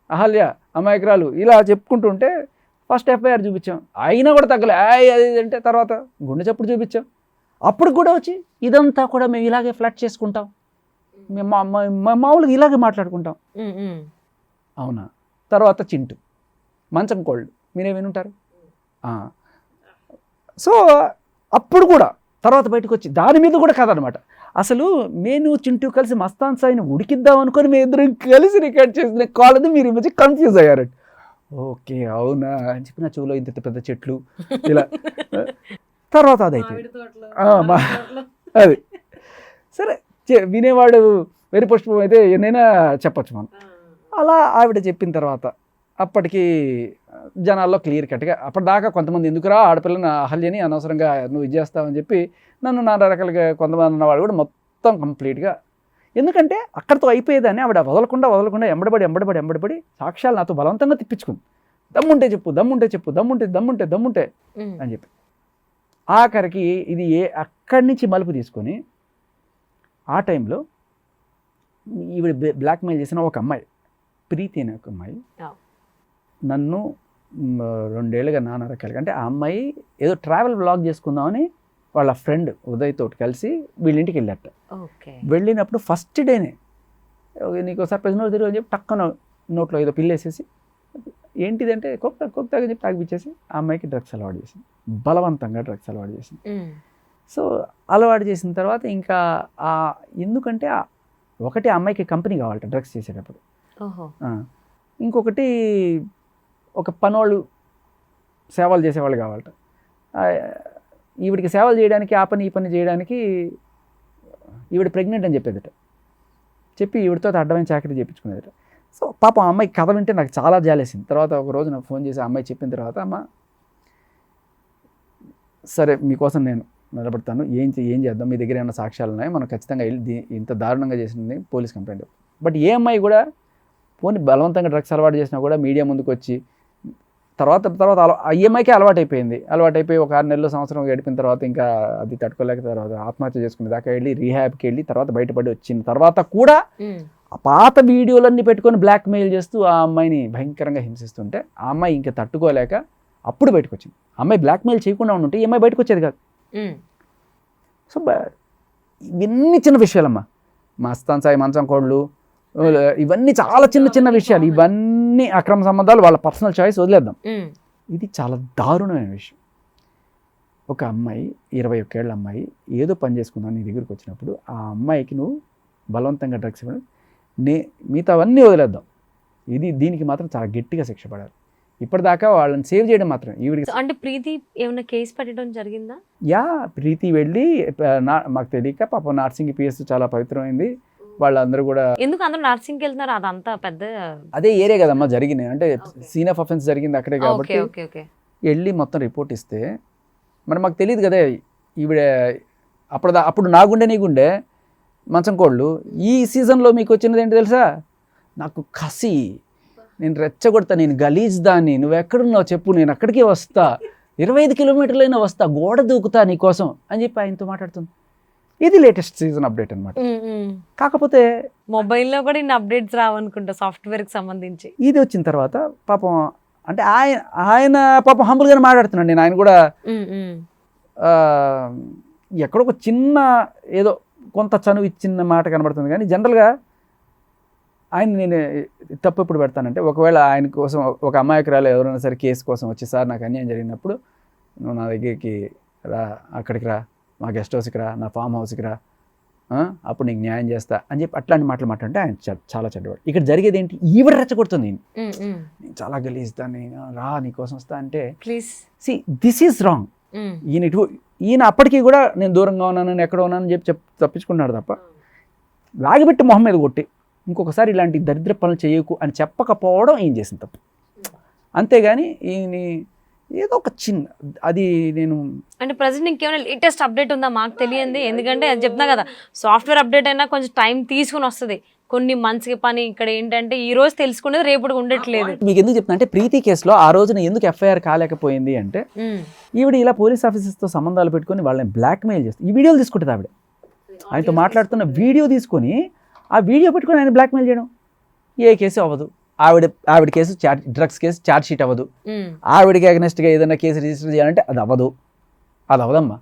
అహల్య అమాయకురాలు ఇలా చెప్పుకుంటుంటే ఫస్ట్ ఎఫ్ఐఆర్ చూపించాం, అయినా కూడా తగ్గలే. అది అంటే తర్వాత గుండె చప్పుడు చూపించాం, అప్పుడు కూడా వచ్చి ఇదంతా కూడా మేము ఇలాగే ఫ్లడ్ చేసుకుంటాం, మేము మామూలుగా ఇలాగే మాట్లాడుకుంటాం. అవునా? తర్వాత చింటు మంచం కోళ్ళు మీరే వినుంటారు. సో అప్పుడు కూడా తర్వాత బయటకు వచ్చి దాని మీద కూడా కదనమాట. అసలు నేను చింటూ కలిసి మస్తాన్ సాయిని ఉడికిద్దాం అనుకొని మేము ఇద్దరం కలిసి రికార్డ్ చేసిన కాల్ అది మీరు ఈ మధ్య కన్ఫ్యూజ్ అయ్యారు. ఓకే అవునా అని చెప్పి నా చెవులో ఇంత పెద్ద చెట్లు ఇలా. తర్వాత అదైతే అది సరే వినేవాడు వెరీ పుష్పం అయితే ఎన్నైనా చెప్పచ్చు మనం. అలా ఆవిడ చెప్పిన తర్వాత అప్పటికి జనాల్లో క్లియర్ కట్గా అప్పటిదాకా కొంతమంది ఎందుకురా ఆడపిల్లని అహల్యని అనవసరంగా నువ్వు ఇది చేస్తావని చెప్పి నన్ను నానా రకాలుగా కొంతమంది ఉన్నవాళ్ళు కూడా మొత్తం కంప్లీట్గా, ఎందుకంటే అక్కడితో అయిపోయేదాన్ని ఆవిడ వదలకుండా ఎంబడబడి సాక్ష్యాలు నాతో బలవంతంగా తిప్పించుకుంది. దమ్ముంటే అని చెప్పి ఆఖరికి ఇది అక్కడి నుంచి మలుపు తీసుకొని ఆ టైంలో ఈవిడ బ్లాక్మెయిల్ చేసిన ఒక అమ్మాయి ప్రీతి అనే ఒక అమ్మాయి నన్ను 2 ఏళ్ళుగా నానా రకాలుగా, అంటే ఆ అమ్మాయి ఏదో ట్రావెల్ బ్లాగ్ చేసుకుందామని వాళ్ళ ఫ్రెండ్ ఉదయ్ తోటి కలిసి వీళ్ళింటికి వెళ్ళారట. వెళ్ళినప్పుడు ఫస్ట్ డేనే నీకు సర్ప్రైజ్ నోట్ తిరుగు అని చెప్పి టక్కన నోట్లో ఏదో పిల్లేసేసి ఏంటిదంటే కొత్తగా చెప్పి తాగిపించేసి ఆ అమ్మాయికి డ్రగ్స్ అలవాటు చేసింది, బలవంతంగా డ్రగ్స్ అలవాటు చేసింది. సో అలవాటు చేసిన తర్వాత ఇంకా ఎందుకంటే ఒకటి ఆ అమ్మాయికి కంపెనీ కావాలట డ్రగ్స్ చేసేటప్పుడు, ఇంకొకటి ఒక పనోళ్ళు సేవలు చేసేవాళ్ళు కావాలట. ఈవిడికి సేవలు చేయడానికి ఆ పని ఈ పని చేయడానికి ఈవిడ ప్రెగ్నెంట్ అని చెప్పేదట. చెప్పి ఈవిడతో అడ్డమైన చాకరీ చేయించుకునేదట. సో పాపం ఆ అమ్మాయి కథ వింటే నాకు చాలా జాలేసింది. తర్వాత ఒక రోజు నాకు ఫోన్ చేసి ఆ అమ్మాయి చెప్పిన తర్వాత, అమ్మ సరే మీకోసం నేను నిలబడతాను, ఏం చేద్దాం, మీ దగ్గర ఏమైనా సాక్ష్యాలు ఉన్నాయి, మనం ఖచ్చితంగా వెళ్ళి ఇంత దారుణంగా చేసింది పోలీస్ కంప్లైంట్. బట్ ఏ అమ్మాయి కూడా పోనీ బలవంతంగా డ్రగ్స్ అలవాటు చేసినా కూడా మీడియా ముందుకు వచ్చి తర్వాత ఈఎంఐకి అలవాటైపోయి ఒక 6 నెలలు సంవత్సరం గడిపిన తర్వాత ఇంకా అది తట్టుకోలేక తర్వాత ఆత్మహత్య చేసుకునే దాకా వెళ్ళి రీహాబ్కి వెళ్ళి తర్వాత బయటపడి వచ్చిన తర్వాత కూడా ఆ పాత వీడియోలన్నీ పెట్టుకొని బ్లాక్మెయిల్ చేస్తూ ఆ అమ్మాయిని భయంకరంగా హింసిస్తుంటే ఆ అమ్మాయి ఇంకా తట్టుకోలేక అప్పుడు బయటకు వచ్చింది. అమ్మాయి బ్లాక్మెయిల్ చేయకుండా ఉంటే ఈ అమ్మాయి బయటకు వచ్చేది కాదు. సో ఇవన్నీ చిన్న విషయాలమ్మా, మస్తాన్ సాయి మంచం కోళ్ళు ఇవన్నీ చాలా చిన్న విషయాలు, ఇవన్నీ అక్రమ సంబంధాలు, వాళ్ళ పర్సనల్ చాయిస్ వదిలేద్దాం. ఇది చాలా దారుణమైన విషయం. ఒక అమ్మాయి 21 ఏళ్ళ అమ్మాయి ఏదో పని చేసుకుందాం నీ దగ్గరికి వచ్చినప్పుడు ఆ అమ్మాయికి నువ్వు బలవంతంగా డ్రగ్స్ ఇవ్వడం, మిగతావన్నీ వదిలేద్దాం. దీనికి మాత్రం చాలా గట్టిగా శిక్ష పడాలి. ఇప్పటిదాకా వాళ్ళని సేవ్ చేయడం మాత్రం ఈవిడికి. అంటే ప్రీతి ఏమైనా కేసు పెట్టడం జరిగిందా? ప్రీతి వెళ్ళి మాకు తెలియక పాపం నర్సింగ్ పిఎస్ చాలా పవిత్రమైంది, వాళ్ళందరూ కూడా ఎందుకు అందరూ నర్సింగ్కి వెళ్తున్నారు, అదంతా పెద్ద అదే ఏరియా కదమ్మా జరిగినాయి, అంటే సీన్ ఆఫ్ అఫెన్స్ జరిగింది అక్కడే కాబట్టి వెళ్ళి మొత్తం రిపోర్ట్ ఇస్తే మరి మాకు తెలియదు కదా ఈవిడ. అప్పుడు నా గుండె నీ గుండె మంచం కోళ్ళు. ఈ సీజన్లో మీకు వచ్చినది ఏంటి తెలుసా, నాకు కసి, నేను రెచ్చగొడతా, నేను గలీజ్ దాన్ని, నువ్వు ఎక్కడున్నావు చెప్పు, నేను అక్కడికి వస్తా, 25 కిలోమీటర్లైనా వస్తా, గోడ దూకుతా నీకోసం అని చెప్పి ఆయనతో మాట్లాడుతుంది. ఇది లేటెస్ట్ సీజన్ అప్డేట్ అనమాట. కాకపోతే మొబైల్లో కూడా ఇన్ని అప్డేట్స్ రావనుకుంటా సాఫ్ట్వేర్కి సంబంధించి. ఇది వచ్చిన తర్వాత పాపం అంటే ఆయన పాపం హంబుల్గానే మాట్లాడుతున్నాడు. నేను ఆయన కూడా ఎక్కడో ఒక చిన్న ఏదో కొంత చనువు ఇచ్చిన మాట కనబడుతుంది, కానీ జనరల్గా ఆయన నేను తప్పు ఎప్పుడు పెడతానంటే, ఒకవేళ ఆయన కోసం ఒక అమాయకురాలు ఎవరైనా సరే కేసు కోసం వచ్చి సార్ నాకు అన్యాయం జరిగినప్పుడు నువ్వు నా దగ్గరికి రా, అక్కడికి రా, మా గెస్ట్ హౌస్కి రా, నా ఫామ్ హౌస్కి రా, అప్పుడు నీకు న్యాయం చేస్తా అని చెప్పి అట్లాంటి మాటలు మాట్లాడితే ఆయన చాలా చెడ్డవాడు. ఇక్కడ జరిగేది ఏంటి, ఈవిడ రెచ్చగొడుతుంది, నేను చాలా గలీజ్దాన్ని, రా నీకోసం వస్తా అంటే please see this is wrong. ఈయన అప్పటికీ కూడా నేను దూరంగా ఉన్నాను, ఎక్కడ ఉన్నానని చెప్పి తప్పించుకున్నాడు తప్ప లాగిపెట్టి మొహం మీద కొట్టి ఇంకొకసారి ఇలాంటి దరిద్ర పనులు చేయకు అని చెప్పకపోవడం ఏం చేసింది తప్పు. అంతేగాని ఈయన ఏదో ఒక చిన్న అది నేను అంటే ప్రజెంట్ ఇంకేమైనా లేటెస్ట్ అప్డేట్ ఉందా మాకు తెలియంది, ఎందుకంటే అది చెప్తున్నా కదా సాఫ్ట్వేర్ అప్డేట్ అయినా కొంచెం టైం తీసుకుని వస్తుంది, కొన్ని మంత్స్కి పని. ఇక్కడ ఏంటంటే ఈ రోజు తెలుసుకునేది రేపు ఉండట్లేదు. మీకు ఎందుకు చెప్తున్నా అంటే ప్రీతి కేసులో ఆ రోజున ఎందుకు ఎఫ్ఐఆర్ కాలేకపోయింది అంటే ఈవిడ ఇలా పోలీస్ ఆఫీసర్స్తో సంబంధాలు పెట్టుకొని వాళ్ళని బ్లాక్మెయిల్ చేస్తుంది. ఈ వీడియోలు తీసుకుంటుంది ఆవిడ, ఆయనతో మాట్లాడుతున్న వీడియో తీసుకొని ఆ వీడియో పెట్టుకొని ఆయన బ్లాక్మెయిల్ చేయడం. ఏ కేసు అవ్వదు, ఆవిడ case drugs case charge sheet అవ్వదు, ఆవిడకి అగనెస్ట్గా ఏదైనా కేసు రిజిస్టర్ చేయాలంటే అది అవదమ్మా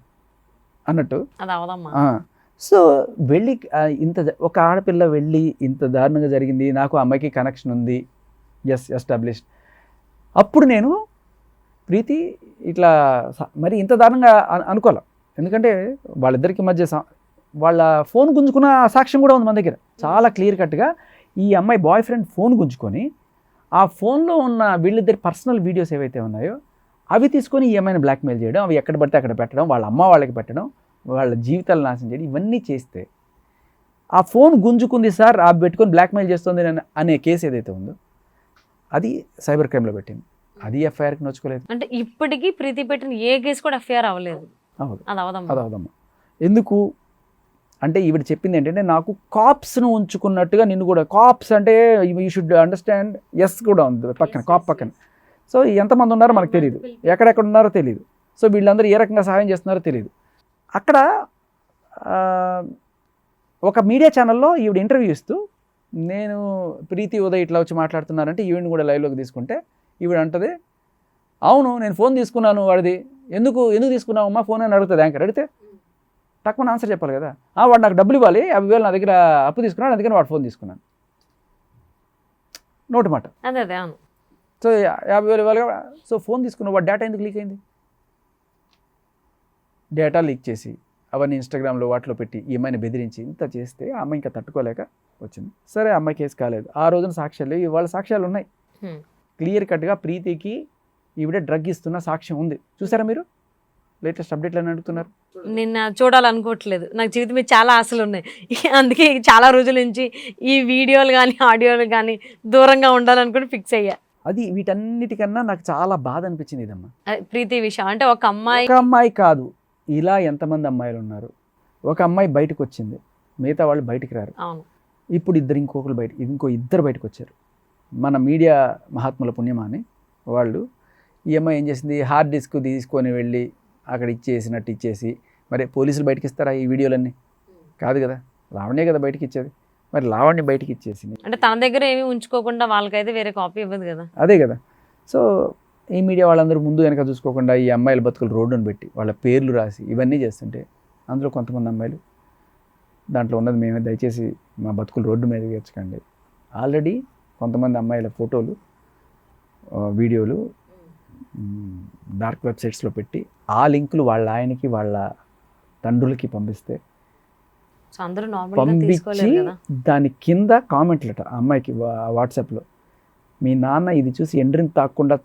అన్నట్టు. సో వెళ్ళి ఒక ఆడపిల్ల వెళ్ళి ఇంత దారుణంగా జరిగింది, నాకు అమ్మాయికి కనెక్షన్ ఉంది, ఎస్టాబ్లిష్డ్. అప్పుడు నేను ప్రీతి ఇట్లా మరి ఇంత దారుణంగా అనుకోవాలి. ఎందుకంటే వాళ్ళిద్దరికి మధ్య వాళ్ళ ఫోన్ గుంజుకున్న సాక్ష్యం కూడా ఉంది మన దగ్గర. చాలా క్లియర్ కట్గా ఈ అమ్మాయి బాయ్ ఫ్రెండ్ ఫోన్ గుంజుకొని ఆ ఫోన్లో ఉన్న వీళ్ళిద్దరి పర్సనల్ వీడియోస్ ఏవైతే ఉన్నాయో అవి తీసుకొని ఈ అమ్మాయిని బ్లాక్మెయిల్ చేయడం, అవి ఎక్కడ పడితే అక్కడ పెట్టడం, వాళ్ళ అమ్మ వాళ్ళకి పెట్టడం, వాళ్ళ జీవితాలు నాశనం చేయడం, ఇవన్నీ చేస్తే ఆ ఫోన్ గుంజుకుంది సార్, ఆ పెట్టుకొని బ్లాక్మెయిల్ చేస్తుంది అనే కేసు ఏదైతే ఉందో అది సైబర్ క్రైమ్లో పెట్టింది. అది ఎఫ్ఐఆర్కి నోచుకోలేదు. అంటే ఇప్పటికీ ప్రీతి పెట్టిన ఏ కేసు కూడా ఎఫ్ఐఆర్ అవ్వలేదు. అది అవదమ్మా. ఎందుకు అంటే ఈవిడ చెప్పింది ఏంటంటే, నాకు కాప్స్ను ఉంచుకున్నట్టుగా నిన్ను కూడా, కాప్స్ అంటే యూ షుడ్ అండర్స్టాండ్, ఎస్ కూడా ఉంది పక్కన, కాప్ పక్కన. సో ఎంతమంది ఉన్నారో మనకు తెలియదు, ఎక్కడెక్కడ ఉన్నారో తెలియదు. సో వీళ్ళందరూ ఏ రకంగా సహాయం చేస్తున్నారో తెలియదు. అక్కడ ఒక మీడియా ఛానల్లో ఈవిడ ఇంటర్వ్యూ ఇస్తూ, నేను ప్రీతి ఉదయ్ ఇట్లా వచ్చి మాట్లాడుతున్నారంటే ఈవిడని కూడా లైవ్లోకి తీసుకుంటే ఈవిడ అంటది, అవును నేను ఫోన్ తీసుకున్నాను వాడిది, ఎందుకు తీసుకున్నావమ్మా ఫోన్ అని అడుగుతుంది యాంకర్. అడిగితే తక్కువ ఆన్సర్ చెప్పాలి కదా. వాడు నాకు డబ్బులు ఇవ్వాలి, 50,000 నా దగ్గర అప్పు తీసుకున్నాడు, అందుకని వాడు ఫోన్ తీసుకున్నాను, నోటి మాట. సో 50,000 ఇవ్వాలి. సో ఫోన్ తీసుకున్న వాడు డేటా ఎందుకు లీక్ అయింది? డేటా లీక్ చేసి అవన్నీ ఇన్స్టాగ్రామ్లో వాటిలో పెట్టి ఈ అమ్మాయిని బెదిరించి ఇంత చేస్తే ఆ అమ్మాయి ఇంకా తట్టుకోలేక వచ్చింది. సరే అమ్మాయి కేసు కాలేదు. ఆ రోజున సాక్ష్యాలు, ఇవాళ సాక్ష్యాలు ఉన్నాయి క్లియర్ కట్గా. ప్రీతికి ఈవిడ డ్రగ్ ఇస్తున్న సాక్ష్యం ఉంది. చూసారా మీరు? లేటెస్ట్ అప్డేట్లు అని అడుగుతున్నారు. నిన్న చూడాలనుకోవట్లేదు, నాకు జీవితం మీద చాలా ఆశలు ఉన్నాయి. అందుకే చాలా రోజుల నుంచి ఈ వీడియోలు కానీ ఆడియోలు కానీ దూరంగా ఉండాలనుకుని ఫిక్స్ అయ్యా. అది వీటన్నిటికన్నా నాకు చాలా బాధ అనిపించింది ఇదమ్మా. ప్రీతి విషయం అంటే ఒక అమ్మాయి కాదు, ఇలా ఎంతమంది అమ్మాయిలు ఉన్నారు. ఒక అమ్మాయి బయటకు వచ్చింది, మిగతా వాళ్ళు బయటికి రారు. ఇప్పుడు ఇంకో ఇద్దరు బయటకు వచ్చారు. మన మీడియా మహాత్ముల పుణ్యమా అని వాళ్ళు. ఈ అమ్మాయి ఏం చేసింది, హార్డ్ డిస్క్ తీసుకొని వెళ్ళి అక్కడ ఇచ్చేసి, మరి పోలీసులు బయటకి ఇస్తారా ఈ వీడియోలన్నీ? కాదు కదా, లావణ్యే కదా బయటకి ఇచ్చేది. మరి లావణ్య బయటకి ఇచ్చేసింది అంటే తన దగ్గర ఏమీ ఉంచుకోకుండా, వాళ్ళకైతే వేరే కాపీ ఇవ్వదు కదా. అదే కదా. సో ఈ మీడియా వాళ్ళందరూ ముందు వెనక చూసుకోకుండా ఈ అమ్మాయిల బతుకులు రోడ్డును పెట్టి వాళ్ళ పేర్లు రాసి ఇవన్నీ చేస్తుంటే, అందులో కొంతమంది అమ్మాయిలు దాంట్లో ఉన్నది మేమే, దయచేసి మా బతుకులు రోడ్డు మీద వేయచ్చకండి. ఆల్రెడీ కొంతమంది అమ్మాయిల ఫోటోలు, వీడియోలు డార్క్ వెబ్సైట్స్లో పెట్టి ఆ లింకులు వాళ్ళ ఆయనకి వాళ్ళ తండ్రులకి పంపించి దాని కింద కామెంట్ లెటర్ ఆ అమ్మాయికి వాట్సాప్లో, మీ నాన్న ఇది చూసి ఎండ్రిని తాకుండా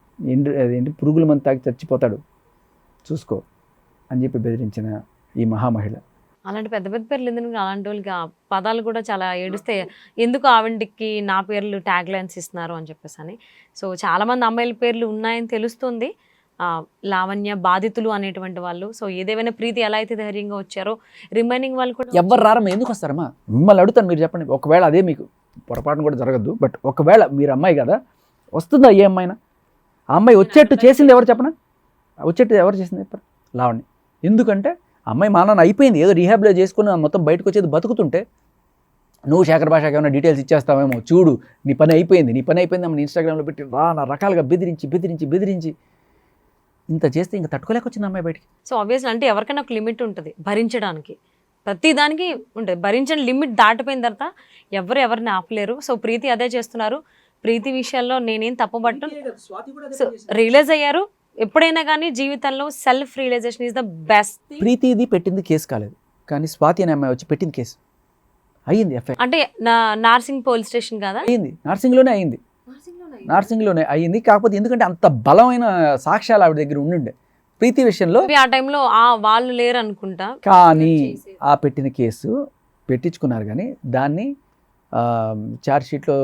పురుగుల మంది తాగి చచ్చిపోతాడు చూసుకో అని చెప్పి బెదిరించిన ఈ మహామహిళ. అలాంటి పెద్ద పెద్ద పేర్లు ఎందుకు? అలాంటి వాళ్ళకి ఆ పదాలు కూడా చాలా ఏడుస్తే, ఎందుకు ఆవిడకి నా పేర్లు ట్యాగ్ లైన్స్ ఇస్తున్నారు అని చెప్పేసి అని. సో చాలామంది అమ్మాయిల పేర్లు ఉన్నాయని తెలుస్తుంది. లావణ్య బాధితులు అనేటువంటి వాళ్ళు. సో ఏదేమైనా ప్రీతి ఎలా అయితే ధైర్యంగా వచ్చారో రిమైనింగ్ వాళ్ళు కూడా ఎవరు రారమ్మా, ఎందుకు వస్తారమ్మా? మిమ్మల్ని అడుగుతాను, మీరు చెప్పండి. ఒకవేళ అదే మీకు పొరపాటును కూడా జరగద్దు, బట్ ఒకవేళ మీరు అమ్మాయి కదా, వస్తుందా ఏ అమ్మాయినా? ఆ అమ్మాయి వచ్చేట్టు చేసింది ఎవరు చెప్పనా? వచ్చేట్టు ఎవరు చేసింది చెప్పరు? లావణ్య. ఎందుకంటే అమ్మాయి మానాన్ని అయిపోయింది, ఏదో రీహాబ్లో చేసుకుని మొత్తం బయటకు వచ్చేది బతుకుతుంటే, నువ్వు శేఖర్ భాషకి ఏమైనా డీటెయిల్స్ ఇచ్చేస్తావేమో, చూడు నీ పని అయిపోయింది అమ్మని ఇన్స్టాగ్రామ్లో పెట్టి నా రకాలుగా బెదిరించి ఇంత చేస్తే ఇంకా తట్టుకోలేకొచ్చింది అమ్మాయి బయటికి. సో ఆబ్వియస్లీ అంటే ఎవరికైనా ఒక లిమిట్ ఉంటుంది భరించడానికి, ప్రతి దానికి ఉంటుంది. భరించిన లిమిట్ దాటిపోయిన తర్వాత ఎవరిని ఆపలేరు. సో ప్రీతి అదే చేస్తున్నారు. ప్రీతి విషయాల్లో నేనేం తప్పుపట్టను. సో రియలైజ్ అయ్యారు. ఎప్పుడైనా కానీ జీవితంలో self realization is the best. Preethi ఇది పెట్టింది కేసు కాలేదు, కానీ స్వాతి అనే అమ్మాయి వచ్చి పెట్టింది కేసు అయ్యింది. ఎఫ్ఐఆర్ అంటే నార్సింగ్ పోలీస్ స్టేషన్ కదా అయ్యింది, నార్సింగ్లోనే అయ్యింది. కాకపోతే ఎందుకంటే అంత బలమైన సాక్ష్యాలు ఆవిడ దగ్గర ఉండుండే ప్రీతి విషయంలో. ఆ టైంలో వాళ్ళు లేరు అనుకుంటా, కానీ ఆ పెట్టిన కేసు పెట్టించుకున్నారు, కానీ దాన్ని ఛార్జ్ షీట్లో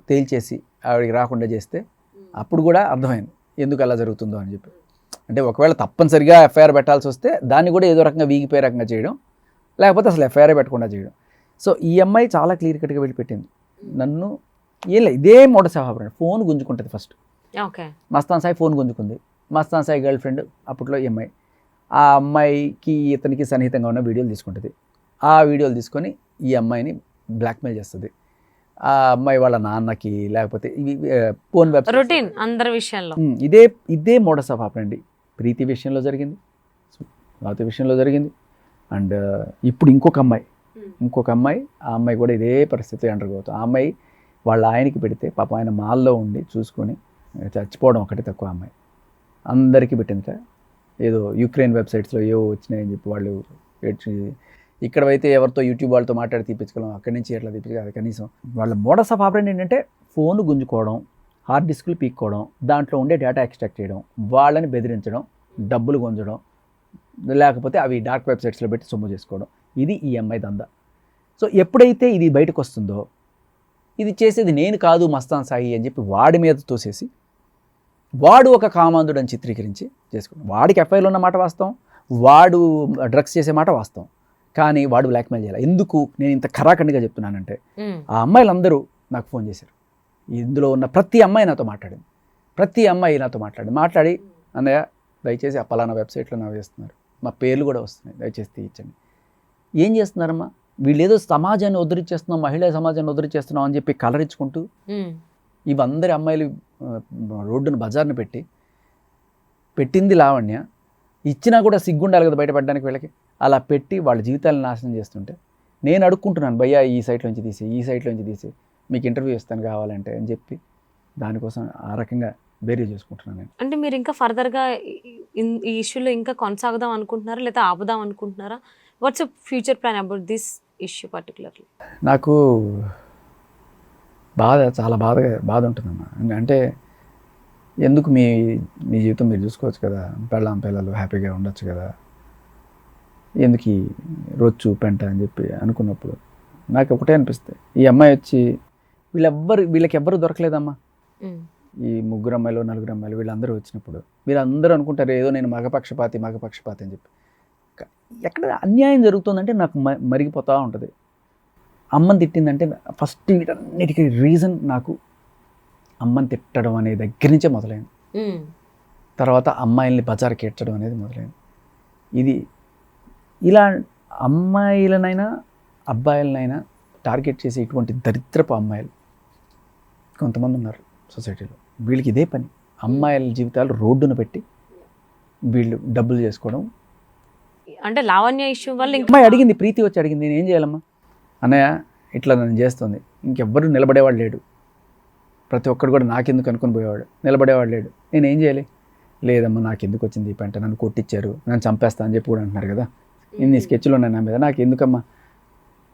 తేల్చేసి ఆవిడకి రాకుండా చేస్తే అప్పుడు కూడా అర్థమైంది ఎందుకు అలా జరుగుతుందో అని చెప్పి. అంటే ఒకవేళ తప్పనిసరిగా ఎఫ్ఐఆర్ పెట్టాల్సి వస్తే దాన్ని కూడా ఏదో రకంగా వీగిపోయే రకంగా చేయడం, లేకపోతే అసలు ఎఫ్ఐఆర్ పెట్టకుండా చేయడం. సో ఈ అమ్మాయి చాలా క్లియర్ కట్గా వెళ్ళిపెట్టింది, నన్ను ఏం లేదు ఇదే మోడస్ ఆఫ్ ఆపరేషన్. ఫోన్ గుంజుకుంటుంది ఫస్ట్. మస్తాన్ సాయి ఫోన్ గుంజుకుంది. మస్తాన్ సాయి గర్ల్ ఫ్రెండ్ అప్పట్లో ఈ అమ్మాయి. ఆ అమ్మాయికి ఇతనికి సన్నిహితంగా ఉన్న వీడియోలు తీసుకుంటుంది. ఆ వీడియోలు తీసుకొని ఈ అమ్మాయిని బ్లాక్మెయిల్ చేస్తుంది. ఆ అమ్మాయి వాళ్ళ నాన్నకి లేకపోతే ఇవి ఫోన్ వెబ్సైట్ రొటీన్ అందరి విషయాల్లో. ఇదే మోడస్ ఆఫ్ ఆపరండి. ప్రీతి విషయంలో జరిగింది, స్వాతి విషయంలో జరిగింది, అండ్ ఇప్పుడు ఇంకొక అమ్మాయి ఆ అమ్మాయి కూడా ఇదే పరిస్థితి అండర్ అవుతుంది. ఆ అమ్మాయి వాళ్ళ ఆయనకి పెడితే పాపం ఆయన మాల్లో ఉండి చూసుకొని చచ్చిపోవడం ఒకటి తక్కువ. అమ్మాయి అందరికీ పెట్టిందిట. ఏదో యుక్రెయిన్ వెబ్సైట్స్లో ఏవో వచ్చినాయని చెప్పి వాళ్ళు ఇక్కడైతే ఎవరితో యూట్యూబ్ వాళ్ళతో మాట్లాడి తీపించుకోవడం, అక్కడి నుంచి ఎట్లా తీపించుకోవాలి. కనీసం వాళ్ళ మోడస్ ఆఫ్ ఆపరెంట్ ఏంటంటే ఫోన్ గుంజుకోవడం, హార్డ్ డిస్క్లు పీక్కోవడం, దాంట్లో ఉండే డేటా ఎక్స్ట్రాక్ట్ చేయడం, వాళ్ళని బెదిరించడం, డబ్బులు గుంజడం, లేకపోతే అవి డార్క్ వెబ్సైట్స్లో పెట్టి సొమ్ము చేసుకోవడం. ఇది ఈ అమ్మాయి దందా. సో ఎప్పుడైతే ఇది బయటకు వస్తుందో, ఇది చేసేది నేను కాదు మస్తాన్ సాయి అని చెప్పి వాడి మీద తోసేసి వాడు ఒక కామాంధుడని చిత్రీకరించి చేసుకున్నాడు. వాడికి ఎఫ్ఐఆర్లో ఉన్న మాట వాస్తవం, వాడు డ్రగ్స్ చేసే మాట వాస్తవం, కానీ వాడు బ్లాక్మెయిల్ చేయాలి. ఎందుకు నేను ఇంత ఖరాఖండిగా చెప్తున్నానంటే, ఆ అమ్మాయిలందరూ నాకు ఫోన్ చేశారు. ఇందులో ఉన్న ప్రతి అమ్మాయి నాతో మాట్లాడింది. మాట్లాడి అన్నయ్య దయచేసి ఆ పలానా వెబ్సైట్లో నా వేస్తున్నారు, మా పేర్లు కూడా వస్తున్నాయి, దయచేసి తీయించండి. ఏం చేస్తున్నారమ్మా వీళ్ళు? ఏదో సమాజాన్ని ఉద్ధరించేస్తున్నాం, మహిళా సమాజాన్ని ఉద్ధరించేస్తున్నాం అని చెప్పి కలరించుకుంటూ ఇవందరి అమ్మాయిలు రోడ్డును బజార్ను పెట్టింది లావణ్య. ఇచ్చినా కూడా సిగ్గుండాలి కదా బయటపడడానికి వీళ్ళకి. అలా పెట్టి వాళ్ళ జీవితాలను నాశనం చేస్తుంటే నేను అడుక్కుంటున్నాను, భయ్యా ఈ సైట్లోంచి తీసి మీకు ఇంటర్వ్యూ ఇస్తాను కావాలంటే అని చెప్పి దానికోసం ఆ రకంగా బేరీ చేసుకుంటున్నాను నేను. అంటే మీరు ఇంకా ఫర్దర్గా ఈ ఇష్యూలో ఇంకా కొనసాగుదాం అనుకుంటున్నారా, లేదా ఆపుదాం అనుకుంటున్నారా? What's future plan about this issue particularly? నాకు చాలా బాధ ఉంటుందమ్మా. అంటే ఎందుకు మీ జీవితం మీరు చూసుకోవచ్చు కదా, పిల్లలు హ్యాపీగా ఉండొచ్చు కదా, ఎందుకు ఈ రొచ్చు పెంట అని చెప్పి అనుకున్నప్పుడు నాకు ఒకటే అనిపిస్తుంది, ఈ అమ్మాయి వచ్చి వీళ్ళకి ఎవ్వరు దొరకలేదమ్మా. ఈ 3 అమ్మాయిలు 4 అమ్మాయిలు వీళ్ళందరూ వచ్చినప్పుడు మీరు అందరూ అనుకుంటారు ఏదో నేను మగపక్షపాతి అని చెప్పి. ఎక్కడ అన్యాయం జరుగుతుందంటే నాకు మరిగిపోతూ ఉంటుంది. అమ్మని తిట్టిందంటే ఫస్ట్ వీటన్నిటికీ రీజన్ నాకు అమ్మని తిట్టడం అనే దగ్గర నుంచే మొదలైంది. తర్వాత అమ్మాయిల్ని బజార్కి ఎట్టడం అనేది మొదలైంది. ఇది ఇలా అమ్మాయిలనైనా అబ్బాయిలనైనా టార్గెట్ చేసి ఇటువంటి దరిద్రపు అమ్మాయిలు కొంతమంది ఉన్నారు సొసైటీలో. వీళ్ళకి ఇదే పని, అమ్మాయిల జీవితాలు రోడ్డున పెట్టి వీళ్ళు డబ్బులు చేసుకోవడం. అంటే లావణ్య ఇష్యూ వల్ల అమ్మాయి అడిగింది, ప్రీతి వచ్చి అడిగింది, నేను ఏం చేయాలమ్మా అన్నయ్య ఇట్లా నన్ను చేస్తుంది, ఇంకెవ్వరు నిలబడేవాడు లేడు, ప్రతి ఒక్కడు కూడా నాకెందుకు అనుకుని పోయేవాడు, నిలబడేవాడు లేడు, నేను ఏం చేయాలి? లేదమ్మా నాకెందుకు వచ్చింది ఈ పంట, నన్ను కొట్టించారు, నన్ను చంపేస్తా అని చెప్పి కూడా అంటున్నారు కదా, ఇన్ని స్కెచ్లు ఉన్నాయి నా మీద, నాకు ఎందుకమ్మా,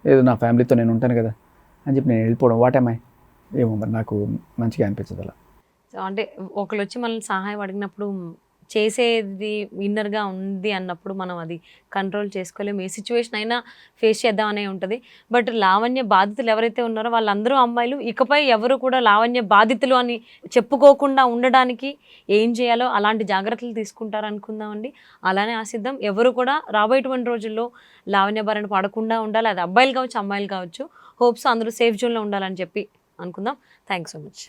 ఏదో నా ఫ్యామిలీతో నేను ఉంటాను కదా అని చెప్పి నేను వెళ్ళిపోవడం. వాటేమాయ్ ఏమో మరి నాకు మంచిగా అనిపించదు అలా. సో అంటే ఒకరు వచ్చి మనల్ని సహాయం అడిగినప్పుడు చేసేది ఇన్నర్గా ఉంది అన్నప్పుడు మనం అది కంట్రోల్ చేసుకోలేము. ఏ సిచ్యువేషన్ అయినా ఫేస్ చేద్దామనే ఉంటుంది. బట్ లావణ్య బాధితులు ఎవరైతే ఉన్నారో వాళ్ళందరూ అమ్మాయిలు ఇకపై ఎవరు కూడా లావణ్య బాధితులు అని చెప్పుకోకుండా ఉండడానికి ఏం చేయాలో అలాంటి జాగ్రత్తలు తీసుకుంటారు అనుకుందామండి. అలానే ఆశిద్దాం. ఎవరు కూడా రాబోయేటువంటి రోజుల్లో లావణ్య బారిన పడకుండా ఉండాలి. అది అబ్బాయిలు కావచ్చు, అమ్మాయిలు కావచ్చు. హోప్స్ అందరూ సేఫ్ జోన్లో ఉండాలని చెప్పి అనుకుందాం. Thanks so much.